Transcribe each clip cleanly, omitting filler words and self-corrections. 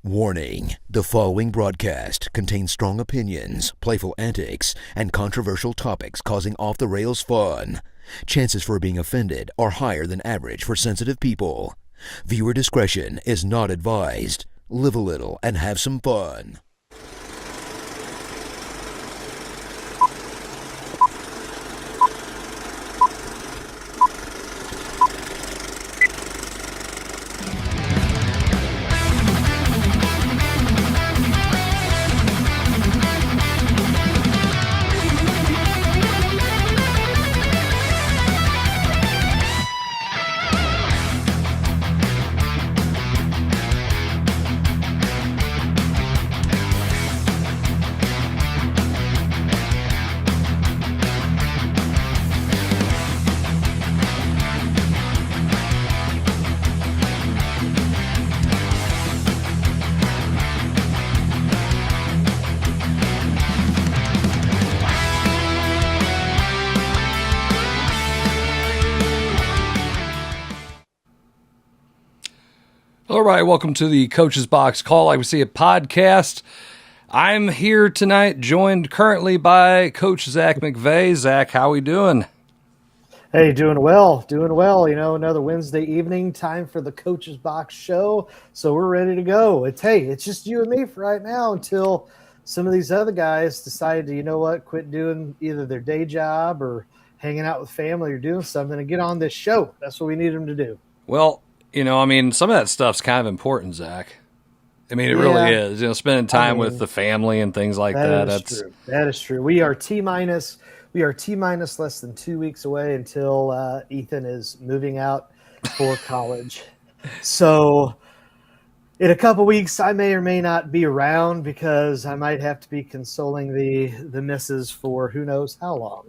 Warning: the following broadcast contains strong opinions, playful antics, and controversial topics causing off-the-rails fun. Chances for being offended are higher than average for sensitive people. Viewer discretion is not advised. Live a little and have some fun. All right, welcome to the Coach's Box Call. I see a podcast. I'm here tonight, joined currently by Coach Zach McVeigh. Zach, how we doing? Hey, doing well. You know, another Wednesday evening, time for the Coach's Box show. So we're ready to go. It's just you and me for right now until some of these other guys decide to, you know what, quit doing either their day job or hanging out with family or doing something and get on this show. That's what we need them to do. Well, you know, I mean, some of that stuff's kind of important, Zach. I mean, it really is. You know, spending time with the family and things like that. That's true. That is true. We are T-minus less than 2 weeks away until Ethan is moving out for college. So in a couple weeks, I may or may not be around because I might have to be consoling the missus for who knows how long.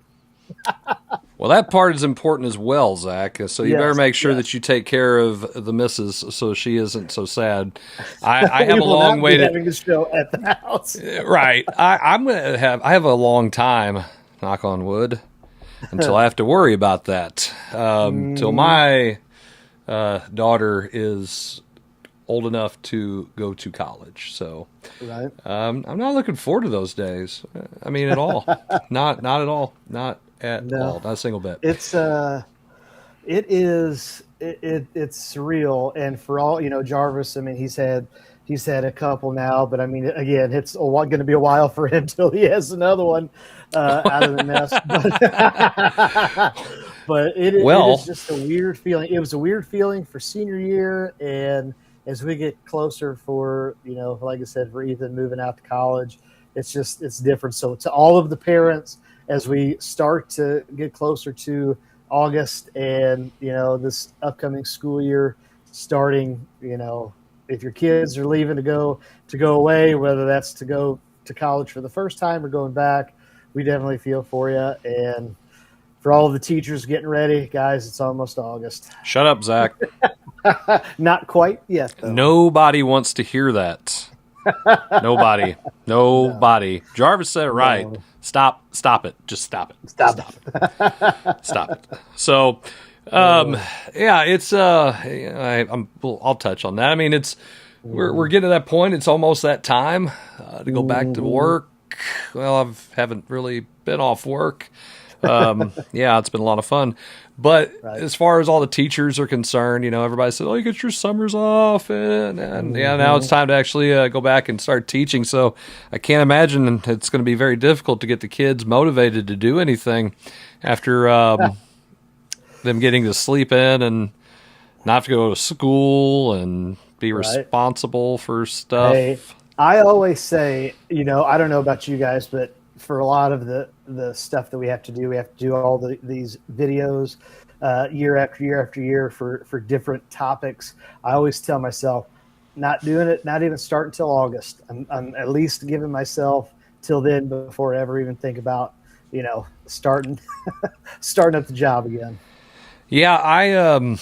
Well, that part is important as well, Zach. So you better make sure that you take care of the missus so she isn't so sad. I have a long way to having a show at the house. Right. I have a long time, knock on wood, until I have to worry about that. Till my daughter is old enough to go to college. So right. I'm not looking forward to those days. I mean, at all. Not at all. Not at all. Not a single bit. It's surreal. And for all, you know, Jarvis, I mean, he's had a couple now, but I mean, again, it's going to be a while for him till he has another one out of the nest. But it is just a weird feeling. It was a weird feeling for senior year, and as we get closer for, you know, like I said, for Ethan moving out to college, it's different. So to all of the parents, as we start to get closer to August and, you know, this upcoming school year starting, you know, if your kids are leaving to go away, whether that's to go to college for the first time or going back, we definitely feel for you. And for all of the teachers getting ready, guys, it's almost August. Shut up, Zach. Not quite yet, though. Nobody wants to hear that. Nobody. No. Jarvis said it right. No. Stop it. Just stop it. Stop it. Stop it. So, it's I'll touch on that. I mean, we're getting to that point. It's almost that time to go back to work. Well, I haven't really been off work. It's been a lot of fun. But as far as all the teachers are concerned, you know, everybody said, "Oh, you get your summers off," and now it's time to actually go back and start teaching. So I can't imagine it's going to be very difficult to get the kids motivated to do anything after them getting to sleep in and not have to go to school and be responsible for stuff. Hey, I always say, you know, I don't know about you guys, but for a lot of the stuff that we have to do all these videos year after year after year for different topics. I always tell myself, not doing it, not even start until August. I'm at least giving myself till then before I ever even think about, you know, starting up the job again. Yeah, I've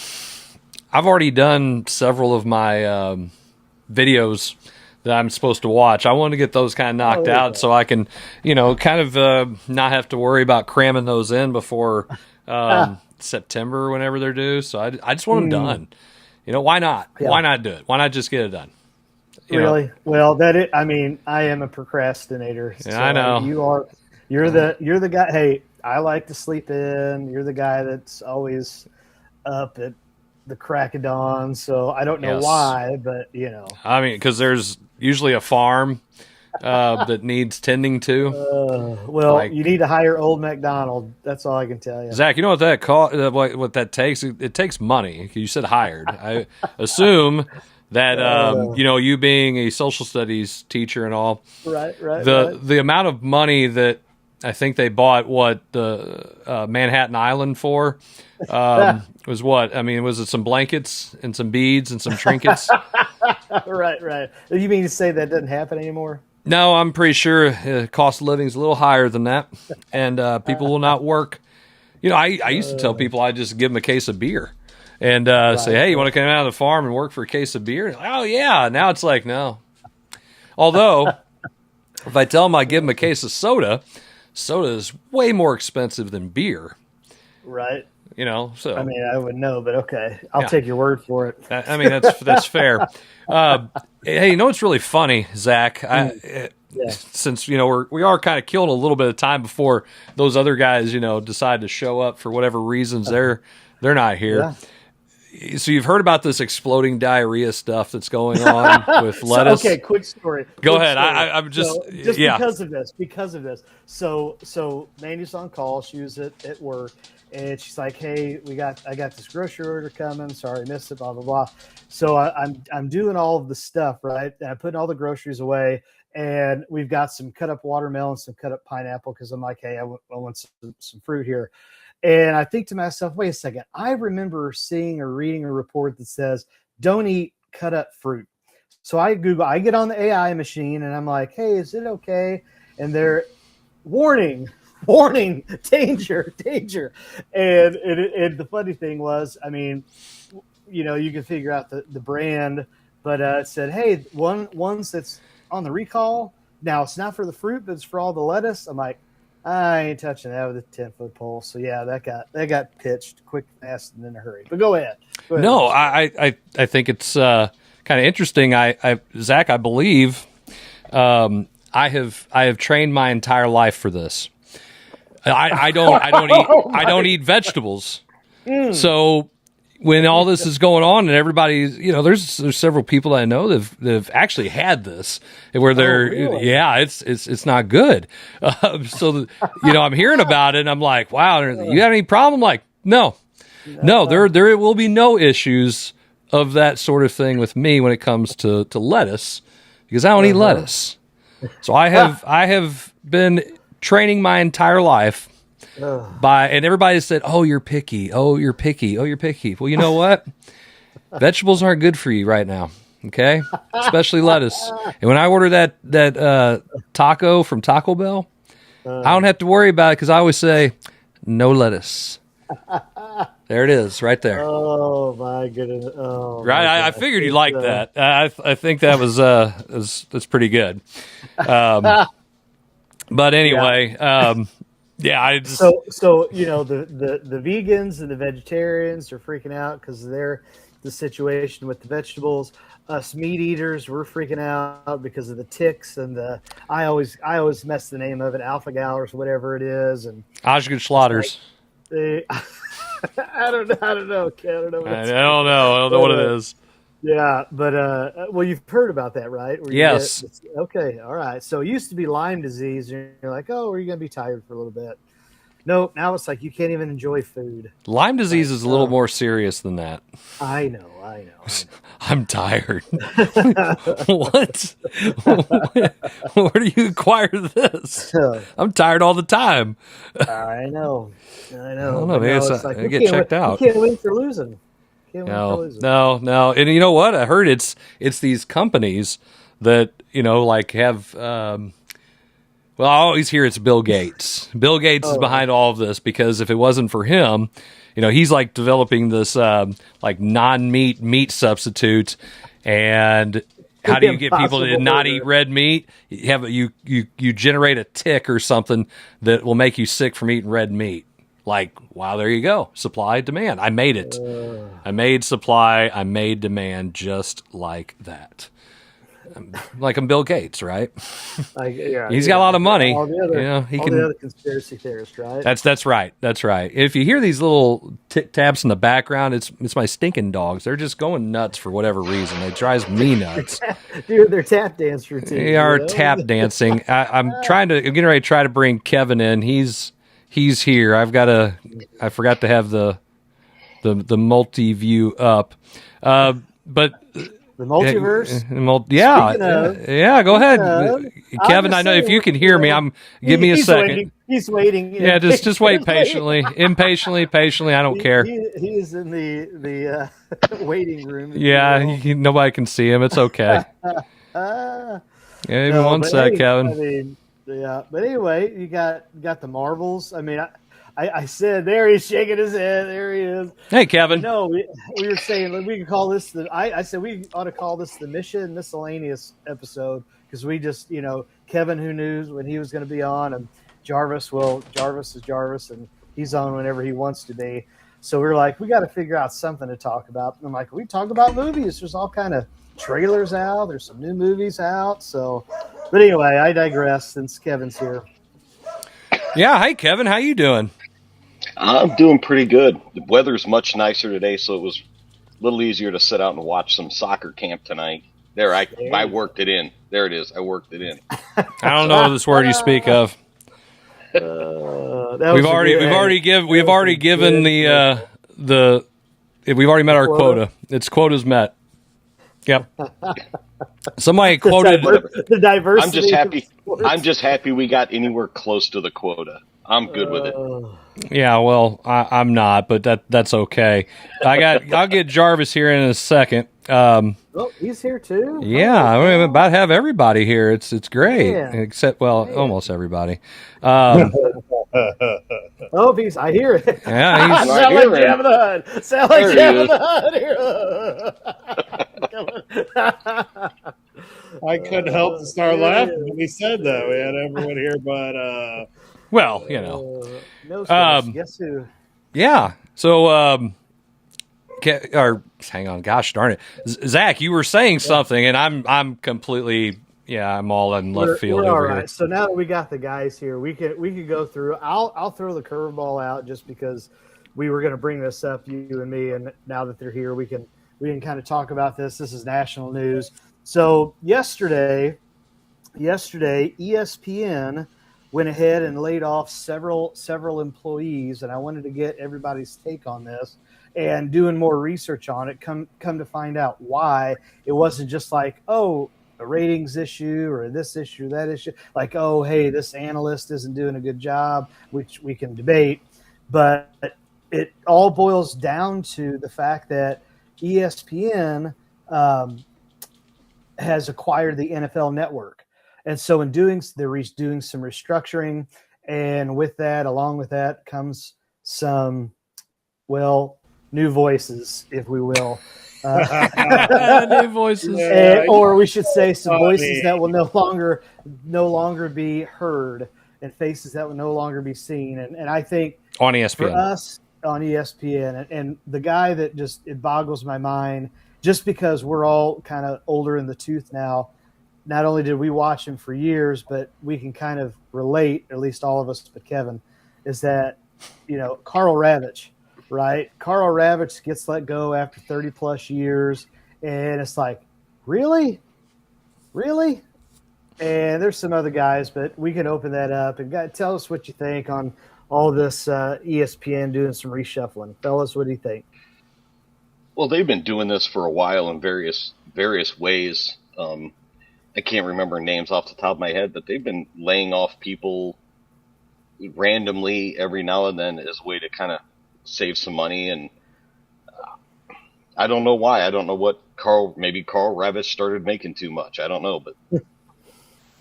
already done several of my videos that I'm supposed to watch. I want to get those kind of knocked out so I can, you know, kind of not have to worry about cramming those in before September, whenever they're due. So I just want them done. You know, why not? Yeah. Why not do it? Why not just get it done? Really? Well, I mean, I am a procrastinator. Yeah, so I know. You're the guy. Hey, I like to sleep in. You're the guy that's always up at the crack of dawn. So I don't know why, but I mean, because there's usually a farm that needs tending to. Well, you need to hire old MacDonald. That's all I can tell you. Zach, you know what that what that takes? It takes money. You said hired. I assume that you being a social studies teacher and all, right. The amount of money that I think they bought the Manhattan Island for was what? I mean, was it some blankets and some beads and some trinkets? Right. You mean to say that doesn't happen anymore? No, I'm pretty sure cost of living is a little higher than that, and people will not work. I used to tell people I'd just give them a case of beer and say, hey, you want to come out of the farm and work for a case of beer? Like, oh, yeah. Now it's like, no. Although, if I tell them I give them a case of soda is way more expensive than beer. Right. So. I mean, I wouldn't know, but okay. I'll take your word for it. I mean, that's fair. Hey, what's really funny, Zach? Since we are kind of killing a little bit of time before those other guys, decide to show up for whatever reasons they're not here. Yeah. So you've heard about this exploding diarrhea stuff that's going on with lettuce. Okay, quick story. Go ahead. I'm just because of this. So Mandy's on call. She was at work. And she's like, "Hey, I got this grocery order coming. Sorry, I missed it. Blah blah blah." So I'm doing all of the stuff, right? And I'm putting all the groceries away, and we've got some cut up watermelon, some cut up pineapple, because I'm like, "Hey, I want some fruit here." And I think to myself, "Wait a second. I remember seeing or reading a report that says don't eat cut up fruit." So I get on the AI machine, and I'm like, "Hey, is it okay?" And they're warning, danger. And the funny thing was, I mean, you can figure out the brand, but it said, hey, ones that's on the recall. Now it's not for the fruit, but it's for all the lettuce. I'm like, I ain't touching that with a 10-foot pole. So yeah, that got pitched quick, fast, and in a hurry. But go ahead. No, I think it's kind of interesting. Zach, I believe I have trained my entire life for this. I don't eat vegetables. So when all this is going on and everybody's, there's several people that I know that've actually had this where they're, really? It's not good. So I'm hearing about it and I'm like, wow, you got any problem? Like, no, there will be no issues of that sort of thing with me when it comes to lettuce, because I don't eat lettuce. So I have been training my entire life and everybody said, oh, you're picky. Oh, you're picky. Oh, you're picky. Well, you know what? Vegetables aren't good for you right now. Okay. Especially lettuce. And when I order that taco from Taco Bell, I don't have to worry about it, because I always say no lettuce. There it is, right there. Oh my goodness! Oh, right, I figured you'd like that. I think that was that's pretty good. But anyway, I just so the vegans and the vegetarians are freaking out because they're the situation with the vegetables. Us meat eaters, we're freaking out because of the ticks and I always mess the name of it, alpha gal or whatever it is, and Osgood Slaughters. I don't know. Okay, I don't know. I don't know what it is. Yeah, but well, you've heard about that, right? Yes. Okay, all right. So it used to be Lyme disease, and you're like, oh, are you going to be tired for a little bit? Nope. Now it's like you can't even enjoy food. Lyme disease is a little more serious than that. I know. I'm tired. What? Where do you acquire this? I'm tired all the time. I know. I don't know. Maybe I get checked out. You can't win for losing. No. And you know what? I heard it's these companies that have. Well, I always hear it's Bill Gates. Bill Gates is behind all of this, because if it wasn't for him, he's like developing this like non-meat meat substitute. And how do you get people to not eat red meat? You generate a tick or something that will make you sick from eating red meat. Like, wow, there you go. Supply, demand. I made it. I made supply. I made demand, just like that. like I'm Bill Gates, right? Yeah, He's got a lot of money. All the other, He all can. the other conspiracy theorists, right? That's right. That's right. If you hear these little tick taps in the background, it's my stinking dogs. They're just going nuts for whatever reason. It drives me nuts. Dude, they're tap dance routines. They are tap dancing. I'm getting ready to try to bring Kevin in. He's here. I forgot to have the multi-view up. But the multiverse. Yeah. Go ahead, Kevin. I know if you can hear me, give me a second. He's waiting. Yeah, just wait patiently, patiently. I don't care. He's in the waiting room. Yeah, nobody can see him. It's okay. Even one sec, Kevin. I mean, yeah, but anyway, you got the Marvels. I mean, I said there, he's shaking his head. There he is. Hey, Kevin. No, we were saying we could call this I said we ought to call this the Mission Miscellaneous episode because we just Kevin, who knew when he was going to be on, and Jarvis is Jarvis, and he's on whenever he wants to be. So we're like, we got to figure out something to talk about. And I'm like, we talk about movies. There's all kind of trailers out. There's some new movies out. So, but anyway, I digress since Kevin's here. Yeah. Hey, Kevin, how you doing? I'm doing pretty good. The weather's much nicer today, so it was a little easier to sit out and watch some soccer camp tonight. There, I worked it in. There it is. I worked it in. I don't know this word you speak of. We've already met our quota. It's quota's met. Yep. Somebody quoted the diversity. I'm just happy we got anywhere close to the quota. I'm good with it. Yeah, well, I'm not, but that's okay. I'll get Jarvis here in a second. He's here too. Yeah, I'm about to have everybody here. It's great, except almost everybody. I hear it. Yeah, he's sound like Jabba the Hutt. Sound like Jabba the Hutt. I couldn't help to start laughing when he said that. We had everyone here, but guess who? Yeah. So, hang on. Gosh darn it, Zach, you were saying something, and I'm completely. Yeah, I'm all in left field we're over all right. here. So now that we got the guys here, we could go through. I'll throw the curveball out just because we were going to bring this up, you and me, and now that they're here, we can kind of talk about this. This is national news. So yesterday, ESPN went ahead and laid off several employees, and I wanted to get everybody's take on this. And doing more research on it, come to find out why it wasn't just like, oh, a ratings issue or this issue or that issue, like, oh, hey, this analyst isn't doing a good job, which we can debate. But it all boils down to the fact that ESPN has acquired the NFL network. And so in doing, they're doing some restructuring. And along with that comes some, new voices, if we will. New voices. Or we should say some voices that will no longer be heard and faces that will no longer be seen. And I think on ESPN. For us on ESPN, and the guy that it boggles my mind, just because we're all kind of older in the tooth now, not only did we watch him for years, but we can kind of relate, at least all of us, but Kevin, is that, Carl Ravitch, right? Carl Ravitch gets let go after 30 plus years. And it's like, really? And there's some other guys, but we can open that up and tell us what you think on all this ESPN doing some reshuffling. Fellas, what do you think? Well, they've been doing this for a while in various ways. I can't remember names off the top of my head, but they've been laying off people randomly every now and then as a way to kind of save some money. And I don't know why. I don't know what maybe Carl Ravitch started making too much. I don't know, but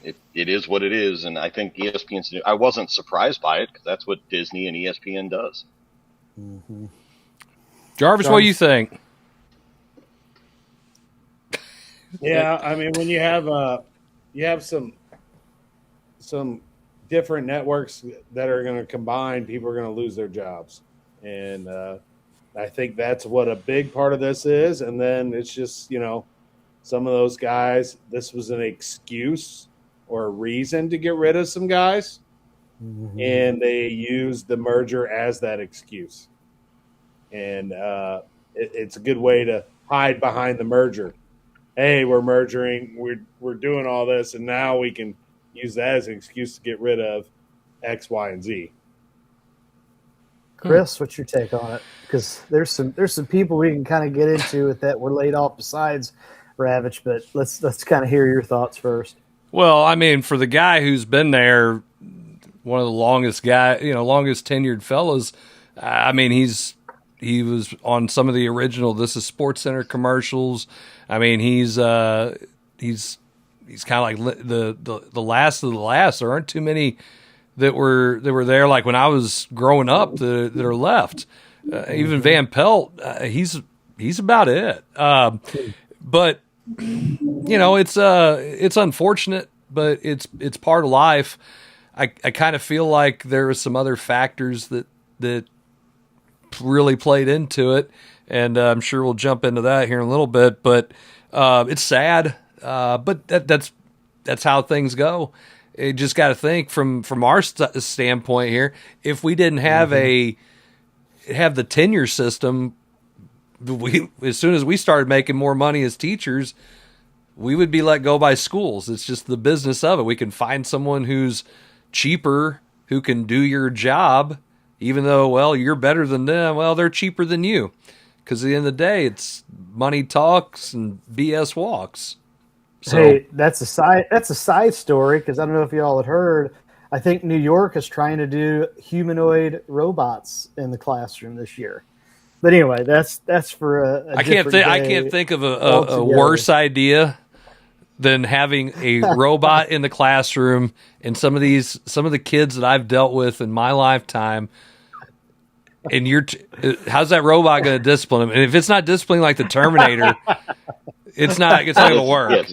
it is what it is. And I think ESPN's, I wasn't surprised by it because that's what Disney and ESPN does. Mm-hmm. Jarvis, what do you think? Yeah, I mean, when you have some different networks that are going to combine, people are going to lose their jobs, and I think that's what a big part of this is. And then it's just some of those guys, this was an excuse or a reason to get rid of some guys, and they used the merger as that excuse. And it's a good way to hide behind the merger. Hey, we're merging, we're doing all this, and now we can use that as an excuse to get rid of X, Y, and Z. Chris, what's your take on it? Because there's some people we can kind of get into with that were laid off besides Ravitch, but let's kind of hear your thoughts first. Well, I mean, for the guy who's been there, one of the longest tenured fellows. I mean, he was on some of the original This Is Sports Center commercials. I mean, he's kind of like the last of the last. There aren't too many that were there. Like when I was growing up, that are left. Even Van Pelt, he's about it. But it's unfortunate, but it's part of life. I kind of feel like there are some other factors that really played into it, and I'm sure we'll jump into that here in a little bit. But it's sad, but that's how things go. You just got to think from our standpoint here. If we didn't have the tenure system, as soon as we started making more money as teachers, we would be let go by schools. It's just the business of it. We can find someone who's cheaper, who can do your job, even though, well, you're better than them. Well, they're cheaper than you. Because at the end of the day, it's money talks and BS walks. So, hey, that's a side story, because I don't know if you all had heard. I think New York is trying to do humanoid robots in the classroom this year. But anyway, that's for a I can't think of a worse idea than having a robot in the classroom. And some of the kids that I've dealt with in my lifetime, and how's that robot going to discipline them? And if it's not disciplining like the Terminator, it's not going to work. Yes.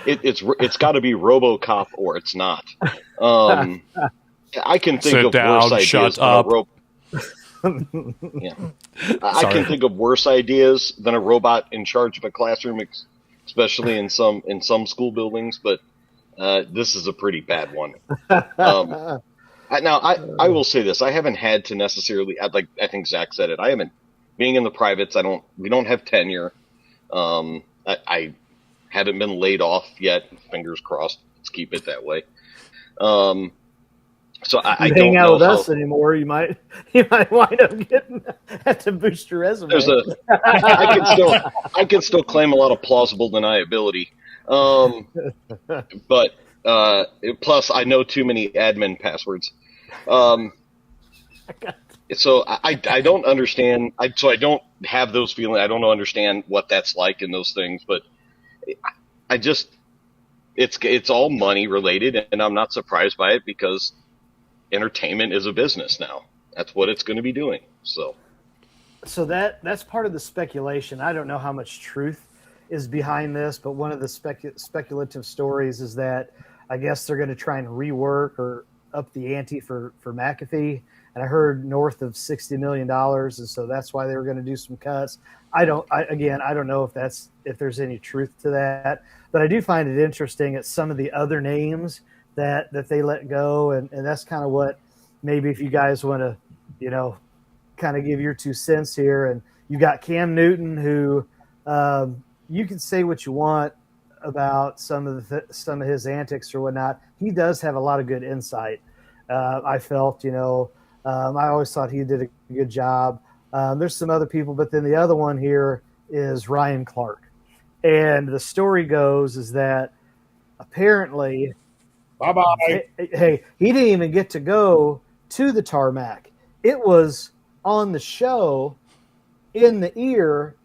It's got to be RoboCop or it's not. I can think Sit of down, worse ideas. shut up. Yeah. I can think of worse ideas than a robot in charge of a classroom, especially in some school buildings. But this is a pretty bad one. Now, I will say this: I haven't had to necessarily, like I think Zach said it. I haven't, being in the privates. We don't have tenure. I haven't been laid off yet. Fingers crossed. Let's keep it that way. So I don't hang out know with us anymore. You might wind up have to boost your resume. I can still claim a lot of plausible deniability. But plus I know too many admin passwords. So I don't understand. So I don't have those feelings. I don't understand what that's like in those things. But I just it's all money related, and I'm not surprised by it because entertainment is a business now. That's what it's going to be doing. So that's part of the speculation. I don't know how much truth is behind this, but one of the speculative stories is that I guess they're going to try and rework or up the ante for McAfee. And I heard north of $60 million. And so that's why they were going to do some cuts. I don't know if there's any truth to that, but I do find it interesting at some of the other names that they let go. And that's kind of what, maybe if you guys want to, kind of give your 2 cents here. And you got Cam Newton, who you can say what you want about some of his antics or whatnot. He does have a lot of good insight. I felt, I always thought he did a good job. There's some other people, but then the other one here is Ryan Clark. And the story goes is that apparently, Bye-bye. Hey, he didn't even get to go to the tarmac. It was on the show in the ear,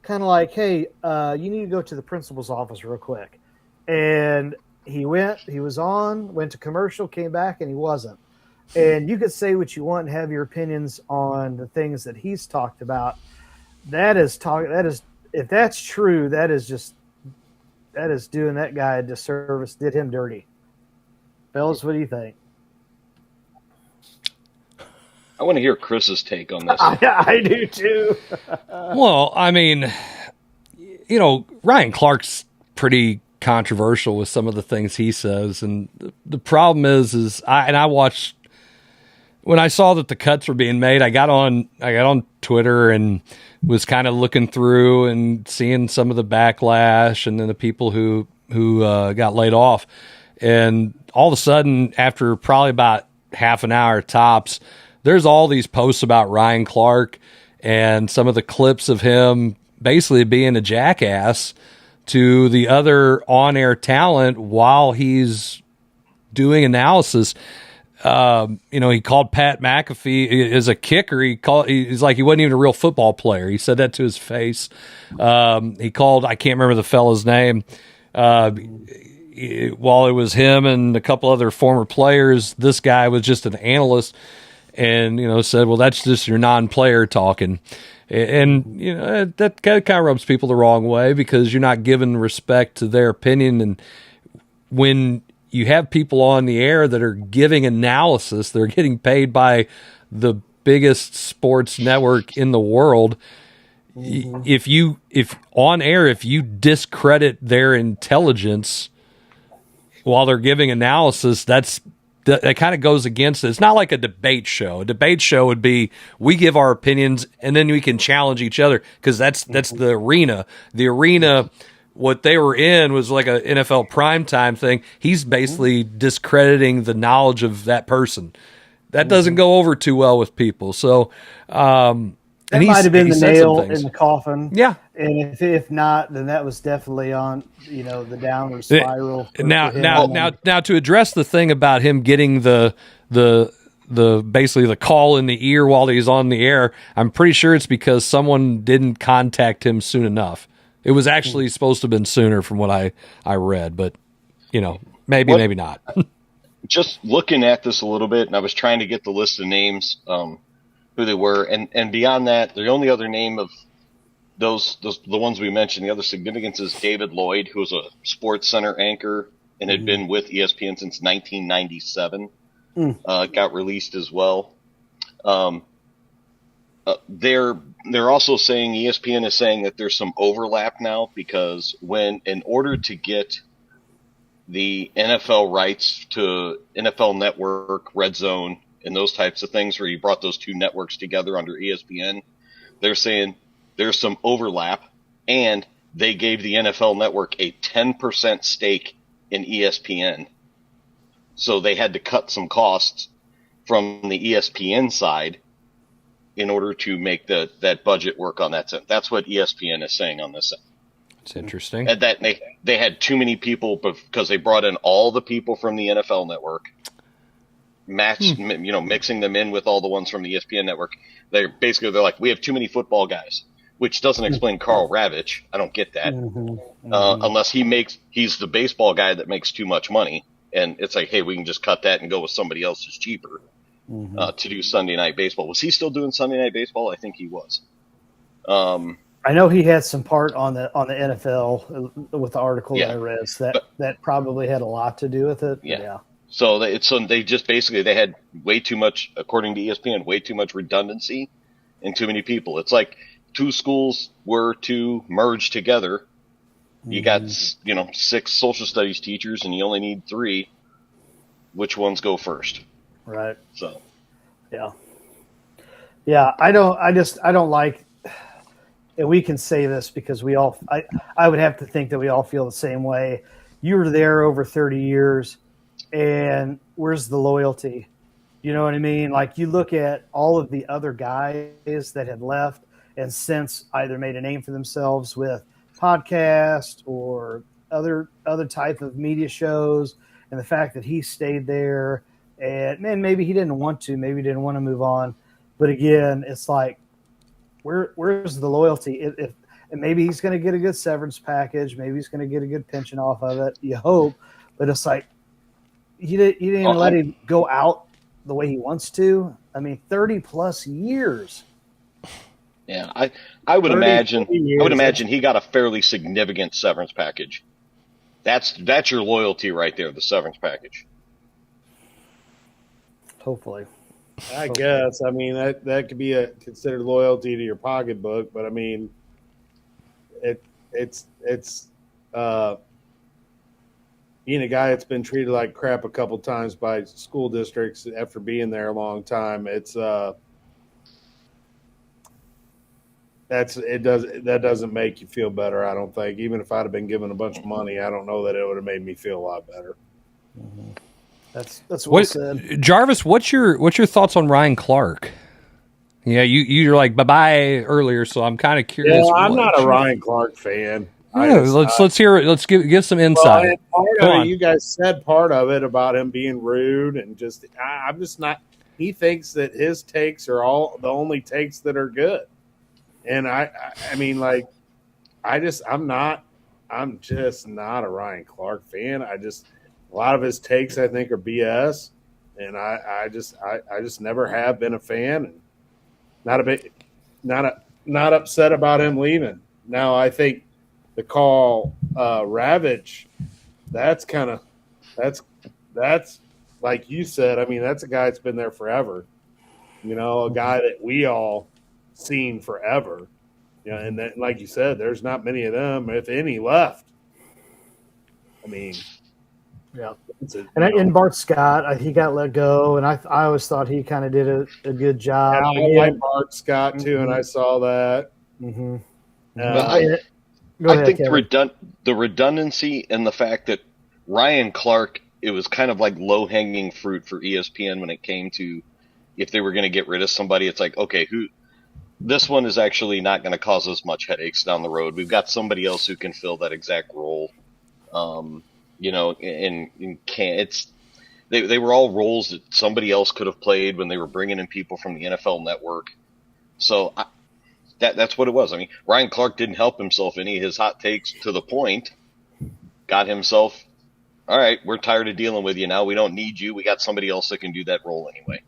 kind of like, hey, you need to go to the principal's office real quick. And he went to commercial, came back, and he wasn't. And you could say what you want and have your opinions on the things that he's talked about. If that's true, that is doing that guy a disservice, did him dirty. Fellas, what do you think? I want to hear Chris's take on this. I do too. Well, I mean, Ryan Clark's pretty controversial with some of the things he says, and the problem is I watched when I saw that the cuts were being made. I got on Twitter and was kind of looking through and seeing some of the backlash, and then the people who got laid off, and all of a sudden, after probably about half an hour tops, there's all these posts about Ryan Clark and some of the clips of him basically being a jackass to the other on-air talent while he's doing analysis. He called Pat McAfee as a kicker. He's like, he wasn't even a real football player. He said that to his face. He called, I can't remember the fella's name. While it was him and a couple other former players, this guy was just an analyst and, said, well, that's just your non-player talking. And that kind of rubs people the wrong way because you're not giving respect to their opinion. And when you have people on the air that are giving analysis, they're getting paid by the biggest sports network in the world. Mm-hmm. If on air, if you discredit their intelligence while they're giving analysis, that kind of goes against it. It's not like a debate show. A debate show would be we give our opinions and then we can challenge each other because that's the arena. The arena, what they were in was like an NFL primetime thing. He's basically discrediting the knowledge of that person. That doesn't go over too well with people. So that might have been the nail in the coffin. Yeah. And if not, then that was definitely on, the downward spiral. Now, to address the thing about him getting the basically the call in the ear while he's on the air, I'm pretty sure it's because someone didn't contact him soon enough. It was actually supposed to have been sooner from what I read, but maybe not. Just looking at this a little bit, and I was trying to get the list of names, who they were, and beyond that, the only other name of those the ones we mentioned, the other significance is David Lloyd, who was a Sports Center anchor and had been with ESPN since 1997. Got released as well. They're also saying ESPN is saying that there's some overlap now because in order to get the NFL rights to NFL Network, Red Zone, and those types of things where you brought those two networks together under ESPN, they're saying there's some overlap, and they gave the NFL Network a 10% stake in ESPN. So they had to cut some costs from the ESPN side in order to make that budget work on that side. That's what ESPN is saying on this side. It's interesting. And that they had too many people because they brought in all the people from the NFL Network, mixing them in with all the ones from the ESPN Network. They're like, we have too many football guys, which doesn't explain Carl Ravitch. I don't get that. Unless he's the baseball guy that makes too much money. And it's like, hey, we can just cut that and go with somebody else who's cheaper to do Sunday Night Baseball. Was he still doing Sunday Night Baseball? I think he was. I know he had some part on the NFL with the article that I read. So that probably had a lot to do with it. Yeah. So they just basically they had way too much, according to ESPN, way too much redundancy and too many people. It's like two schools were to merge together. You got 6 social studies teachers and you only need 3. Which ones go first? Right. So. Yeah. I don't like. And we can say this because I would have to think that we all feel the same way. You were there over 30 years, and where's the loyalty? You know what I mean? Like, you look at all of the other guys that had left and since either made a name for themselves with podcasts or other type of media shows, and the fact that he stayed there, and man, maybe he didn't want to move on. But again, it's like, where's the loyalty? If maybe he's going to get a good severance package, maybe he's going to get a good pension off of it. You hope, but it's like you didn't even let him go out the way he wants to. I mean, 30 plus years. Yeah, I would imagine he got a fairly significant severance package. That's your loyalty right there, the severance package. Hopefully. I guess. I mean, that could be considered loyalty to your pocketbook, but I mean, it's being a guy that's been treated like crap a couple times by school districts after being there a long time. That doesn't make you feel better, I don't think. Even if I'd have been given a bunch of money, I don't know that it would have made me feel a lot better. That's well said. Jarvis, what's your thoughts on Ryan Clark? Yeah, you're like bye-bye earlier, so I'm kind of curious. Yeah, I'm not a Ryan Clark fan. Let's hear it. Let's give some insight. You guys said part of it about him being rude and just I'm just not. He thinks that his takes are all the only takes that are good, and I'm just not a Ryan Clark fan. A lot of his takes I think are BS, and I just never have been a fan, and not upset about him leaving. Now I think the call Ravage, that's like you said. I mean, that's a guy that's been there forever. A guy that we all seen forever. And then, like you said, there's not many of them, if any, left. I mean, yeah. And Bart Scott, he got let go, and I always thought he kind of did a good job. And I like Bart Scott too, and I saw that. Mm-hmm. I think the redundancy and the fact that Ryan Clark, it was kind of like low-hanging fruit for ESPN when it came to if they were going to get rid of somebody. It's like, okay, this one is actually not going to cause us much headaches down the road. We've got somebody else who can fill that exact role. They were all roles that somebody else could have played when they were bringing in people from the NFL Network. So that's what it was. I mean, Ryan Clark didn't help himself any. His hot takes to the point got himself, all right, we're tired of dealing with you now. We don't need you. We got somebody else that can do that role anyway.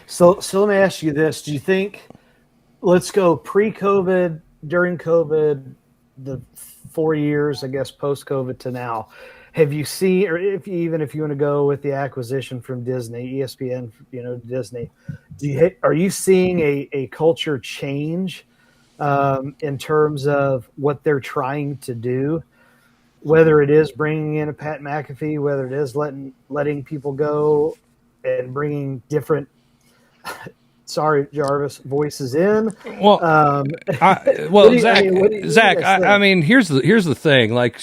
So let me ask you this. Do you think, let's go pre-COVID, during COVID, the 4 years, I guess, post-COVID to now, have you seen, or even if you want to go with the acquisition from Disney, ESPN, Disney, are you seeing a culture change in terms of what they're trying to do? Whether it is bringing in a Pat McAfee, whether it is letting people go and bringing different, sorry, Jarvis, voices in. Well, Zach, I mean, here's the thing. Like,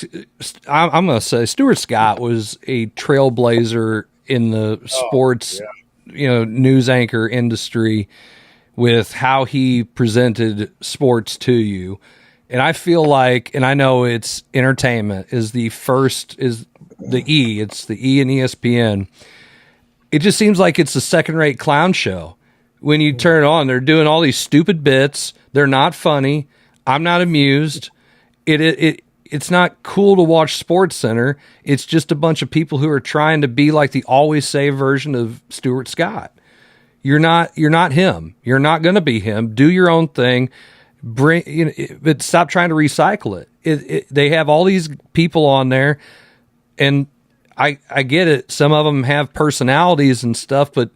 I'm going to say Stuart Scott was a trailblazer in the sports, news anchor industry with how he presented sports to you. And I feel like, and I know it's entertainment is the E. It's the E in ESPN. It just seems like it's a second-rate clown show. When you turn it on, they're doing all these stupid bits. They're not funny. I'm not amused. It's not cool to watch Sports Center. It's just a bunch of people who are trying to be like the Always Say version of Stuart Scott. You're not him. You're not going to be him. Do your own thing. But stop trying to recycle it. They have all these people on there, and I get it. Some of them have personalities and stuff, but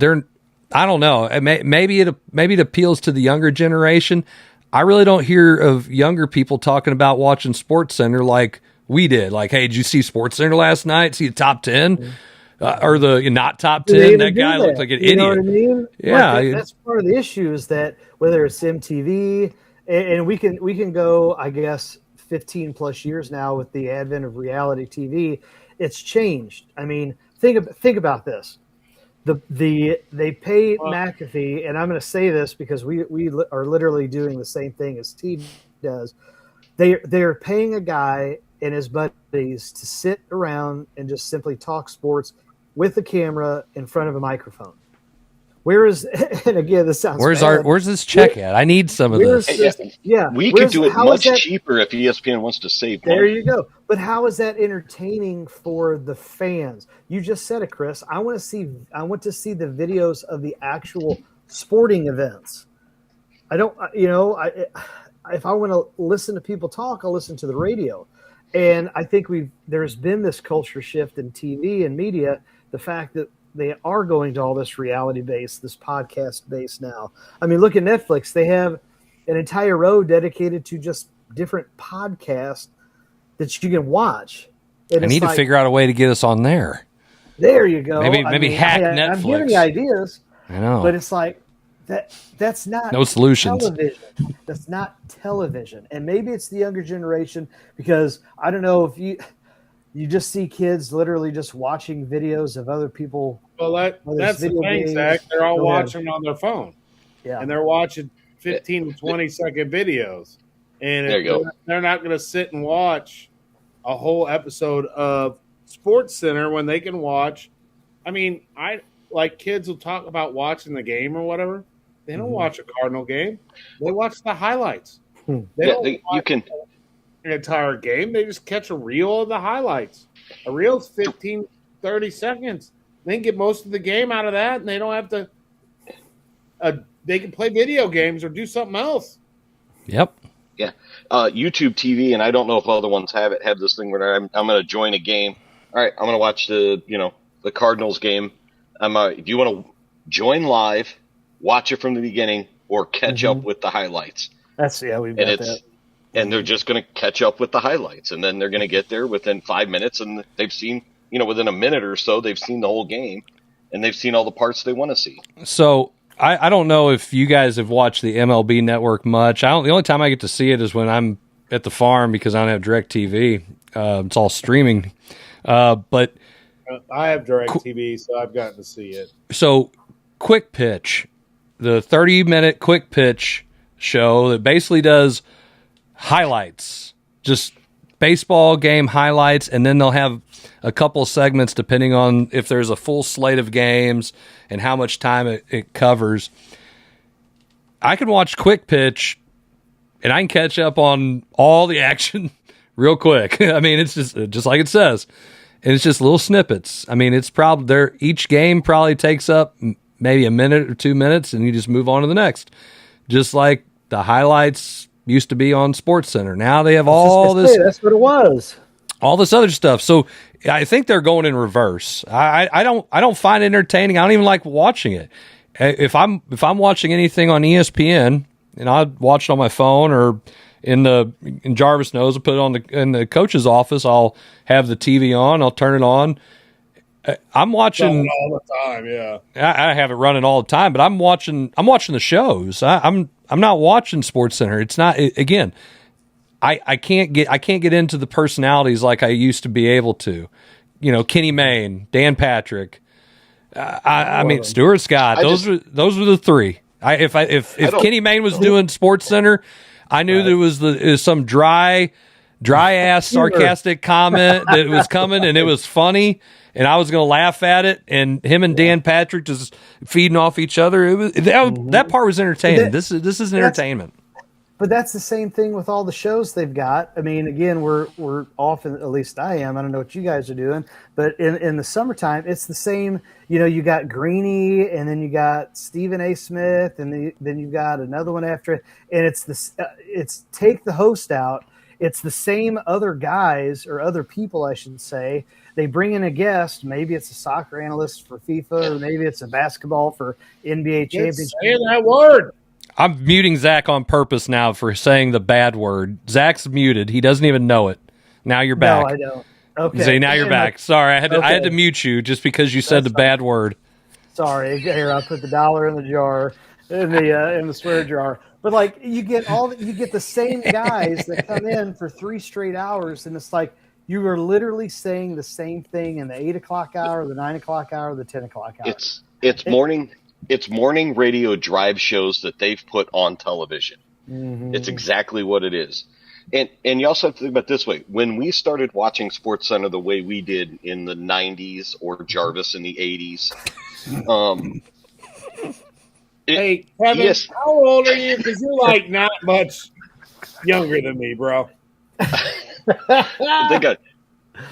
I don't know. Maybe it appeals to the younger generation. I really don't hear of younger people talking about watching Sports Center like we did. Like, hey, did you see Sports Center last night? See the top 10? Or the not top 10? That guy looked like an idiot. You know what I mean? Yeah. Like that's part of the issue is that whether it's MTV, and we can go, I guess, 15 plus years now with the advent of reality TV, it's changed. I mean, think about this. They pay McAfee, and I'm going to say this because we are literally doing the same thing as TV does. They are paying a guy and his buddies to sit around and just simply talk sports with a camera in front of a microphone. And again, this sounds where's this check at? I need some of this. We could do it much cheaper if ESPN wants to save money. There you go. But how is that entertaining for the fans? You just said it, Chris. I want to see the videos of the actual sporting events. I don't, if I want to listen to people talk, I'll listen to the radio. And I think there's been this culture shift in TV and media, the fact that they are going to all this reality base, this podcast base now. I mean, look at Netflix. They have an entire row dedicated to just different podcasts that you can watch. And I need to figure out a way to get us on there. There you go. Maybe hack Netflix. I'm giving you ideas. I know. But it's like that's not no solutions. Television. That's not television. And maybe it's the younger generation, because I don't know if you just see kids literally just watching videos of other people. Well, that's the thing, Zach. They're all watching on their phone. Yeah. And they're watching 15 to 20-second videos. And they're not going to sit and watch a whole episode of Sports Center when they can watch. I mean, kids will talk about watching the game or whatever. They don't watch a Cardinal game. They watch the highlights. They don't watch an entire game. They just catch a reel of the highlights. A reel's 15, 30 seconds. They can get most of the game out of that, and they don't have to they can play video games or do something else. Yep. Yeah. YouTube TV, and I don't know if other ones have this thing where I'm going to join a game. All right, I'm going to watch the Cardinals game. If you want to join live, watch it from the beginning, or catch up with the highlights. We've got that. And they're just going to catch up with the highlights, and then they're going to get there within 5 minutes, and they've seen, within a minute or so, they've seen the whole game, and they've seen all the parts they want to see. So I don't know if you guys have watched the MLB Network much. The only time I get to see it is when I'm at the farm, because I don't have DirecTV. It's all streaming. But I have DirecTV, so I've gotten to see it. So, Quick Pitch, the 30-minute Quick Pitch show that basically does highlights, just baseball game highlights, and then they'll have a couple segments depending on if there's a full slate of games and how much time it covers. I can watch Quick Pitch, and I can catch up on all the action real quick. I mean, it's just like it says. And it's just little snippets. I mean, it's probably each game probably takes up maybe a minute or 2 minutes, and you just move on to the next. Just like the highlights used to be on Sports Center. Now they have all this. That's what it was. All this other stuff. So I think they're going in reverse. I don't find it entertaining. I don't even like watching it. If I'm watching anything on ESPN, and I watch it on my phone or in Jarvis knows, I put it in the coach's office. I'll have the TV on. I'll turn it on. I'm watching all the time. Yeah, I have it running all the time, but I'm watching the shows. I'm not watching Sports Center. It's not again. I can't get into the personalities like I used to be able to. Kenny Mayne, Dan Patrick. I mean Stuart Scott. Those were the three. If Kenny Mayne was doing Sports Center, I knew there was some dry ass sarcastic comment that was coming, and it was funny, and I was going to laugh at it. And him and Dan Patrick just feeding off each other. That part was entertaining. This is an entertainment. But that's the same thing with all the shows they've got. I mean, again, we're often, at least I am. I don't know what you guys are doing, but in the summertime, it's the same. You got Greeny, and then you got Stephen A. Smith, and then you got another one after it, and it's take the host out. It's the same other guys or other people, I should say. They bring in a guest. Maybe it's a soccer analyst for FIFA, or maybe it's a basketball for NBA championship. Say that word. I'm muting Zach on purpose now for saying the bad word. Zach's muted. He doesn't even know it. Now you're back. No, I don't. Okay. See, now you're back. Sorry, I had to mute you just because you said the bad word. Sorry. Here, I put the dollar in the jar, in the swear jar. But you get the same guys that come in for 3 straight hours, and it's like you are literally saying the same thing in the 8 o'clock hour, the 9 o'clock hour, the 10 o'clock hour. It's morning radio drive shows that they've put on television. Mm-hmm. It's exactly what it is. And you also have to think about it this way. When we started watching Sports Center the way we did in the 90s or Jarvis in the 80s. Hey, Kevin, how old are you? Because you're not much younger than me, bro.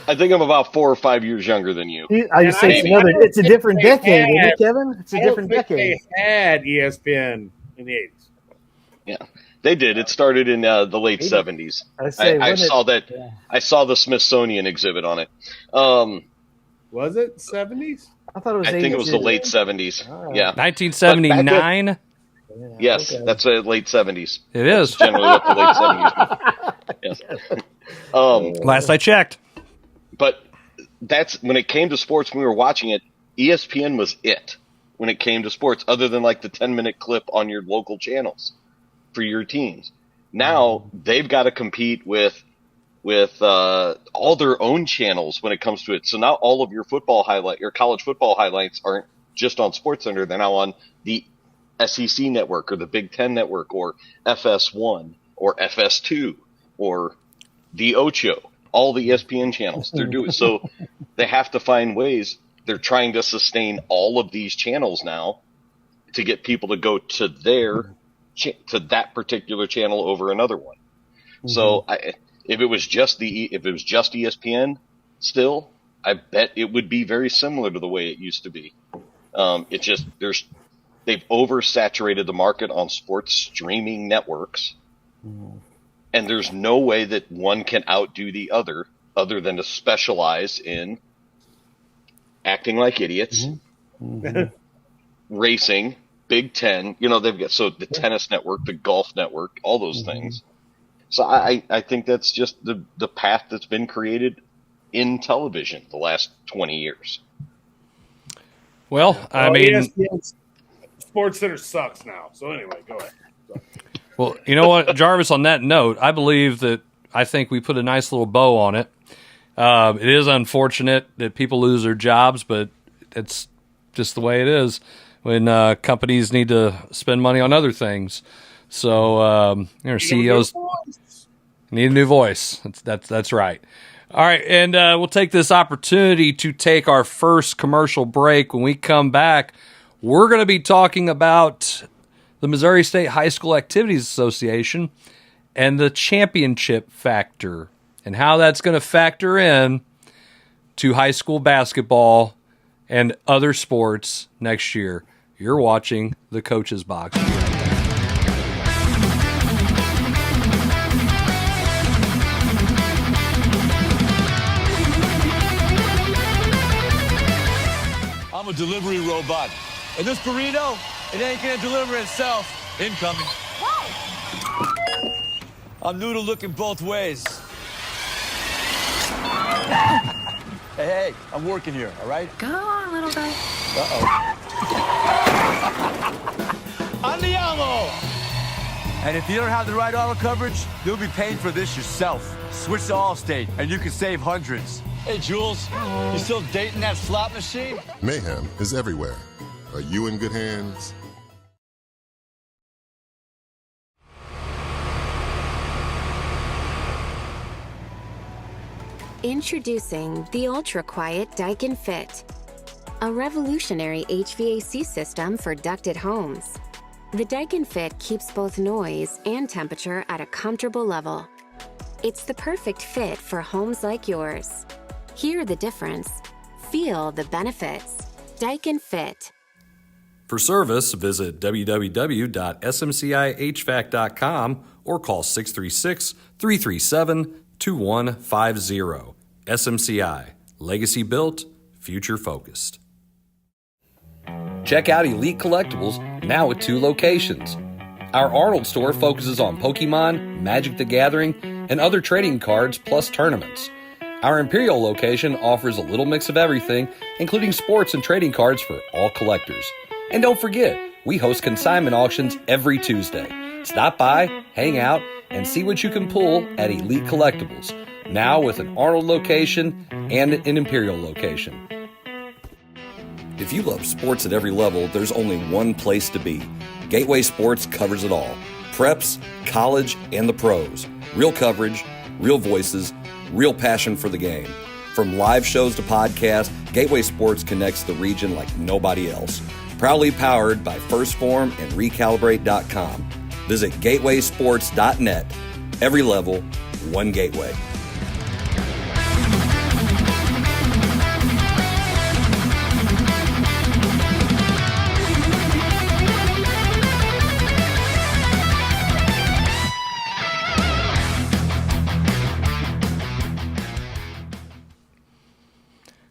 I think I'm about 4 or 5 years younger than you. I just say it's a different decade, isn't it, Kevin? It's a different decade. They had ESPN in the 80s. Yeah, they did. It started in the late 70s. I saw that. Yeah. I saw the Smithsonian exhibit on it. Was it 70s? I thought it was. I think it was the late 70s. Right. Yeah, 1979. Yes, okay. That's late 70s. It is that's generally what the late 70s. Yes. Last I checked. But that's when it came to sports, when we were watching it, ESPN was it when it came to sports, other than like the 10-minute clip on your local channels for your teams. Now they've got to compete with all their own channels when it comes to it. So now all of your college football highlights aren't just on SportsCenter. They're now on the SEC network or the Big Ten network or FS1 or FS2 or the Ocho, all the ESPN channels. They're doing so. They have to find ways. They're trying to sustain all of these channels now to get people to go to to that particular channel over another one. So if it was just ESPN still, I bet it would be very similar to the way it used to be. It's just they've oversaturated the market on sports streaming networks, and there's no way that one can outdo the other than to specialize in acting like idiots, racing, Big Ten. They've got the tennis network, the golf network, all those things. So I think that's just the path that's been created in television the last 20 years. Well, I mean, ESPN SportsCenter sucks now. So anyway, go ahead. Well, you know what, Jarvis, on that note, I think we put a nice little bow on it. It is unfortunate that people lose their jobs, but it's just the way it is when companies need to spend money on other things. So CEOs need a new voice. That's right. All right, and we'll take this opportunity to take our first commercial break. When we come back, we're going to be talking about the Missouri State High School Activities Association and the championship factor and how that's going to factor in to high school basketball and other sports next year. You're watching the Coach's Box. I'm a delivery robot. And this burrito, it ain't gonna deliver itself. Incoming. Whoa! I'm noodle looking both ways. Hey, I'm working here, all right? Go on, little guy. Uh-oh. Andiamo! And if you don't have the right auto coverage, you'll be paying for this yourself. Switch to Allstate, and you can save hundreds. Hey, Jules, you still dating that slot machine? Mayhem is everywhere. Are you in good hands? Introducing the ultra-quiet Daikin Fit, a revolutionary HVAC system for ducted homes. The Daikin Fit keeps both noise and temperature at a comfortable level. It's the perfect fit for homes like yours. Hear the difference. Feel the benefits. Daikin Fit. For service, visit www.smcihvac.com or call 636-337-2150. SMCI. Legacy built, future focused. Check out Elite Collectibles, now at 2 locations. Our Arnold store focuses on Pokemon, Magic the Gathering, and other trading cards plus tournaments. Our Imperial location offers a little mix of everything, including sports and trading cards for all collectors. And don't forget, we host consignment auctions every Tuesday. Stop by, hang out, and see what you can pull at Elite Collectibles, now with an Arnold location and an Imperial location. If you love sports at every level, there's only one place to be. Gateway Sports covers it all. Preps, college, and the pros. Real coverage, real voices, real passion for the game. From live shows to podcasts, Gateway Sports connects the region like nobody else. Proudly powered by First Form and Recalibrate.com. Visit gatewaysports.net. Every level, one gateway.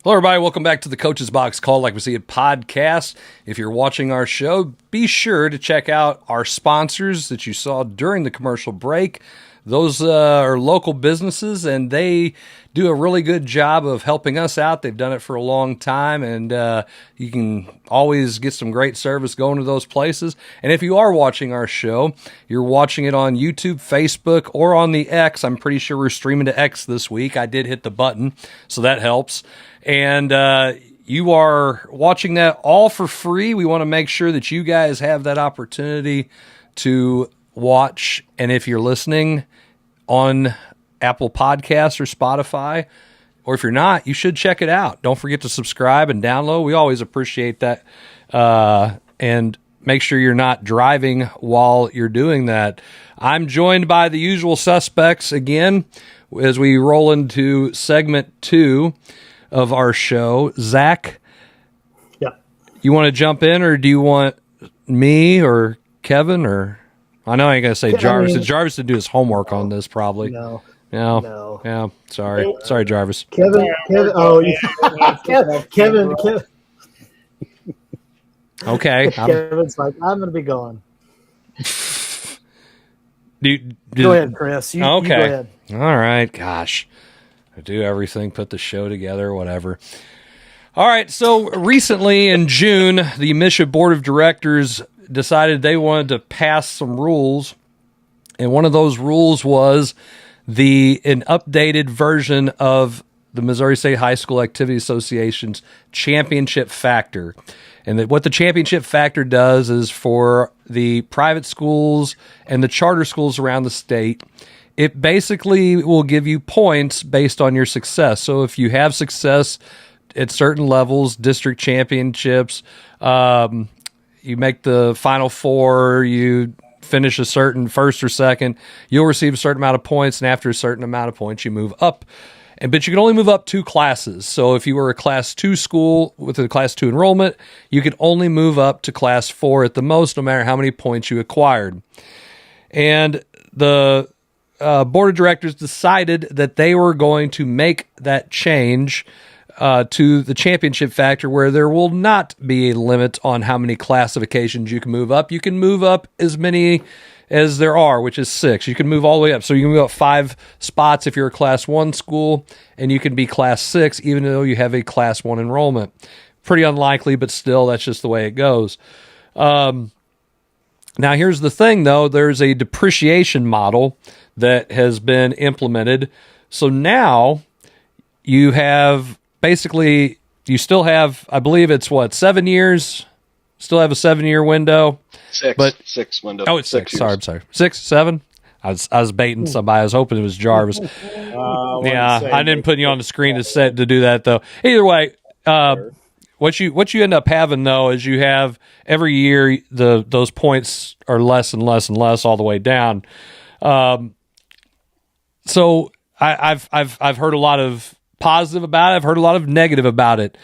Hello, everybody. Welcome back to the Coach's Box Call Like We See It podcast. If you're watching our show, be sure to check out our sponsors that you saw during the commercial break. those are local businesses, and they do a really good job of helping us out. They've done it for a long time, and you can always get some great service going to those places. And if you are watching our show, you're watching it on YouTube, Facebook, or on the X. I'm pretty sure we're streaming to X this week. I did hit the button, so that helps. And you are watching that all for free. We want to make sure that you guys have that opportunity to watch. And if you're listening on Apple Podcasts or Spotify, or if you're not, you should check it out. Don't forget to subscribe and download. We always appreciate that. And make sure you're not driving while you're doing that. I'm joined by the usual suspects again as we roll into segment 2 of our show. Zach, yeah, you want to jump in, or do you want me or Kevin? Or I know I ain't gonna say Jarvis. Jarvis did do his homework on this, probably. No. Yeah. Sorry, Jarvis. Kevin. Oh, yeah. Kevin. Okay. Kevin's like, I'm going to be gone. Go ahead, Chris. You go ahead. All right. Gosh. I do everything, put the show together, whatever. All right. So recently in June, the MSHSAA Board of Directors decided they wanted to pass some rules. And one of those rules was an updated version of the Missouri State High School Activity Association's championship factor. And what the championship factor does is for the private schools and the charter schools around the state, it basically will give you points based on your success. So if you have success at certain levels, district championships, you make the Final Four, you finish a certain first or second, you'll receive a certain amount of points, and after a certain amount of points, you move up. But you can only move up 2 classes. So if you were a Class 2 school with a Class 2 enrollment, you could only move up to Class 4 at the most, no matter how many points you acquired. And the Board of Directors decided that they were going to make that change to the championship factor, where there will not be a limit on how many classifications you can move up. You can move up as many as there are, which is 6. You can move all the way up. So you can move up 5 spots if you're a Class 1 school, and you can be Class 6 even though you have a Class 1 enrollment. Pretty unlikely, but still, that's just the way it goes. Now, here's the thing, though. There's a depreciation model that has been implemented. So now you have basically, you still have, I believe it's 7 years? Still have a 7-year window. 6 window. Oh, it's 6. Sorry, I'm sorry. 6 7. I was baiting somebody. I was hoping it was Jarvis. I didn't put you on the screen to do that though. Either way, what you end up having though is you have every year those points are less and less and less all the way down. So I've heard a lot of positive about it. I've heard a lot of negative about it.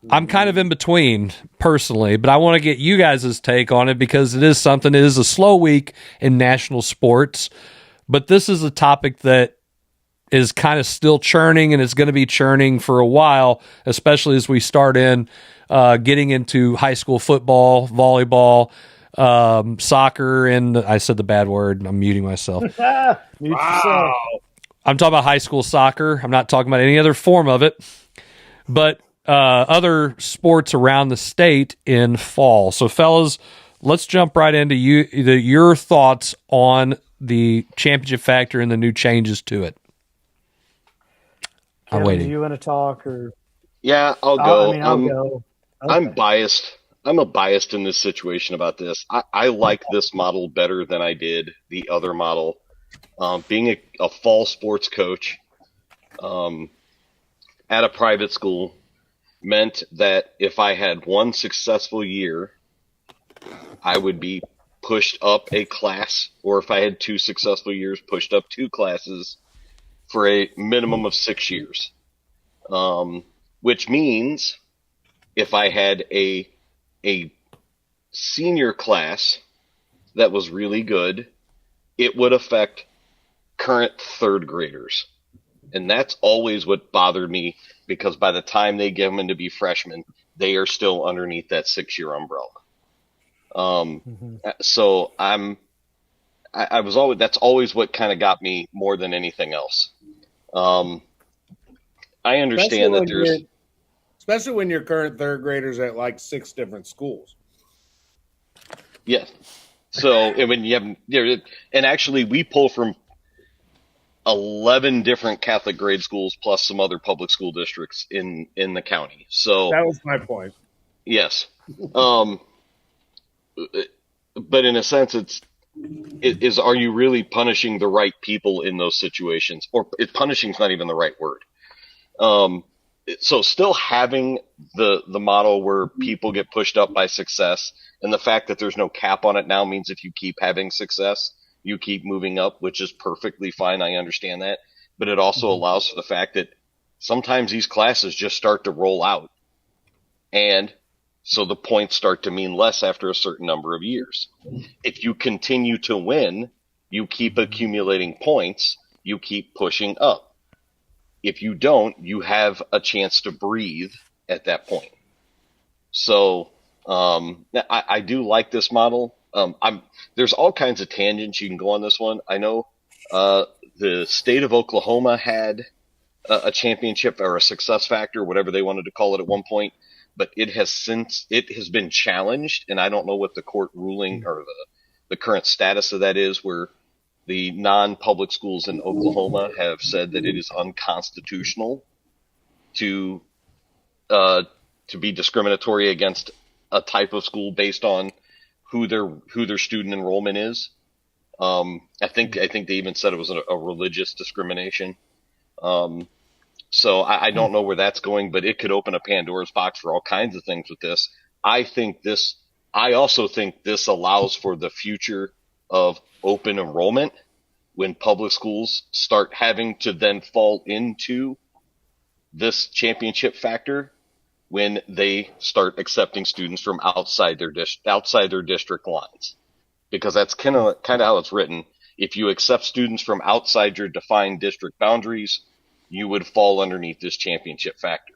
I'm kind of in between personally, but I want to get you guys' take on it because it is a slow week in national sports, but this is a topic that is kind of still churning, and it's going to be churning for a while, especially as we start getting into high school football, volleyball, soccer, and I said the bad word. I'm muting myself. Wow. I'm talking about high school soccer. I'm not talking about any other form of it, but other sports around the state in fall. So, fellas, let's jump right into your thoughts on the championship factor and the new changes to it. I'm waiting. Do you want to talk or? Yeah, I'll go. I'll go. Okay. I'm biased. I'm biased in this situation about this. I like this model better than I did the other model. Being a fall sports coach at a private school meant that if I had one successful year, I would be pushed up a class, or if I had 2 successful years, pushed up 2 classes for a minimum of 6 years. Which means if I had a senior class that was really good, it would affect current 3rd graders. And that's always what bothered me, because by the time they get them in to be freshmen, they are still underneath that 6-year umbrella. So that's always what kind of got me more than anything else. I understand that especially when your current third graders at like 6 different schools. Yeah. So, and when you have, and actually we pull from 11 different Catholic grade schools plus some other public school districts in the county. So that was my point. Yes. But in a sense, are you really punishing the right people in those situations? Or punishing is not even the right word. So still having the model where people get pushed up by success, and the fact that there's no cap on it now means if you keep having success, you keep moving up, which is perfectly fine. I understand that. But it also allows for the fact that sometimes these classes just start to roll out. And so the points start to mean less after a certain number of years. If you continue to win, you keep accumulating points, you keep pushing up. If you don't, you have a chance to breathe at that point. So I do like this model. There's all kinds of tangents you can go on this one. I know the state of Oklahoma had a championship or a success factor, whatever they wanted to call it at one point, but it has been challenged, and I don't know what the court ruling or the current status of that is, where the non-public schools in Oklahoma have said that it is unconstitutional to be discriminatory against a type of school based on who their student enrollment is. I think they even said it was a religious discrimination. So I don't know where that's going, but it could open a Pandora's box for all kinds of things with this. I also think this allows for the future of open enrollment when public schools start having to then fall into this championship factor when they start accepting students from outside their district lines, because that's kind of how it's written. If you accept students from outside your defined district boundaries, you would fall underneath this championship factor.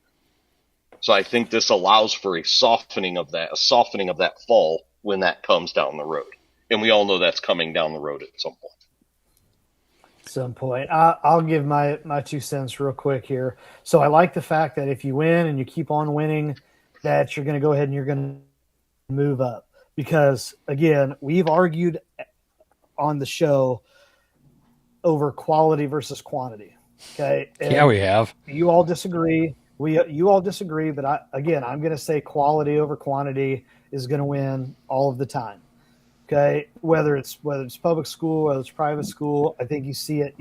So I think this allows for a softening of that fall when that comes down the road. And we all know that's coming down the road at some point. I'll give my 2 cents real quick here. So I like the fact that if you win and you keep on winning, that you're going to go ahead and you're going to move up. Because, again, we've argued on the show over quality versus quantity. Okay. And yeah, we have. You all disagree. You all disagree, but I'm going to say quality over quantity is going to win all of the time. Okay, whether it's public school, whether it's private school, I think you see it.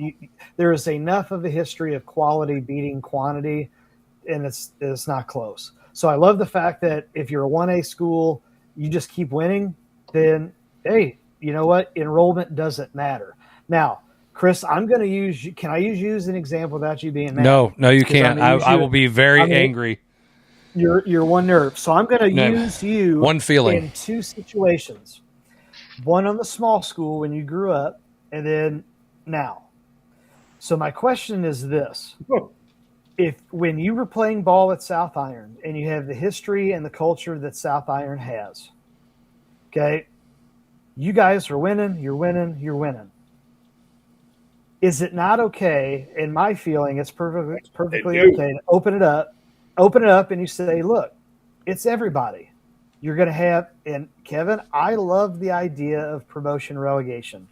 There is enough of a history of quality beating quantity, and it's not close. So I love the fact that if you're a 1A school, you just keep winning, then, hey, you know what? Enrollment doesn't matter. Now, Chris, I'm going to use – can I use you as an example without you being mad? No, you can't. I will be very angry. You're one nerve. So I'm going to use you one feeling in 2 situations. One on the small school when you grew up, and then now. So my question is this. When you were playing ball at South Iron and you have the history and the culture that South Iron has, okay, you guys are winning, you're winning. Is it not okay, in my feeling, it's perfectly okay to open it up and you say, look, it's everybody. You're going to have, and Kevin, I love the idea of promotion relegation.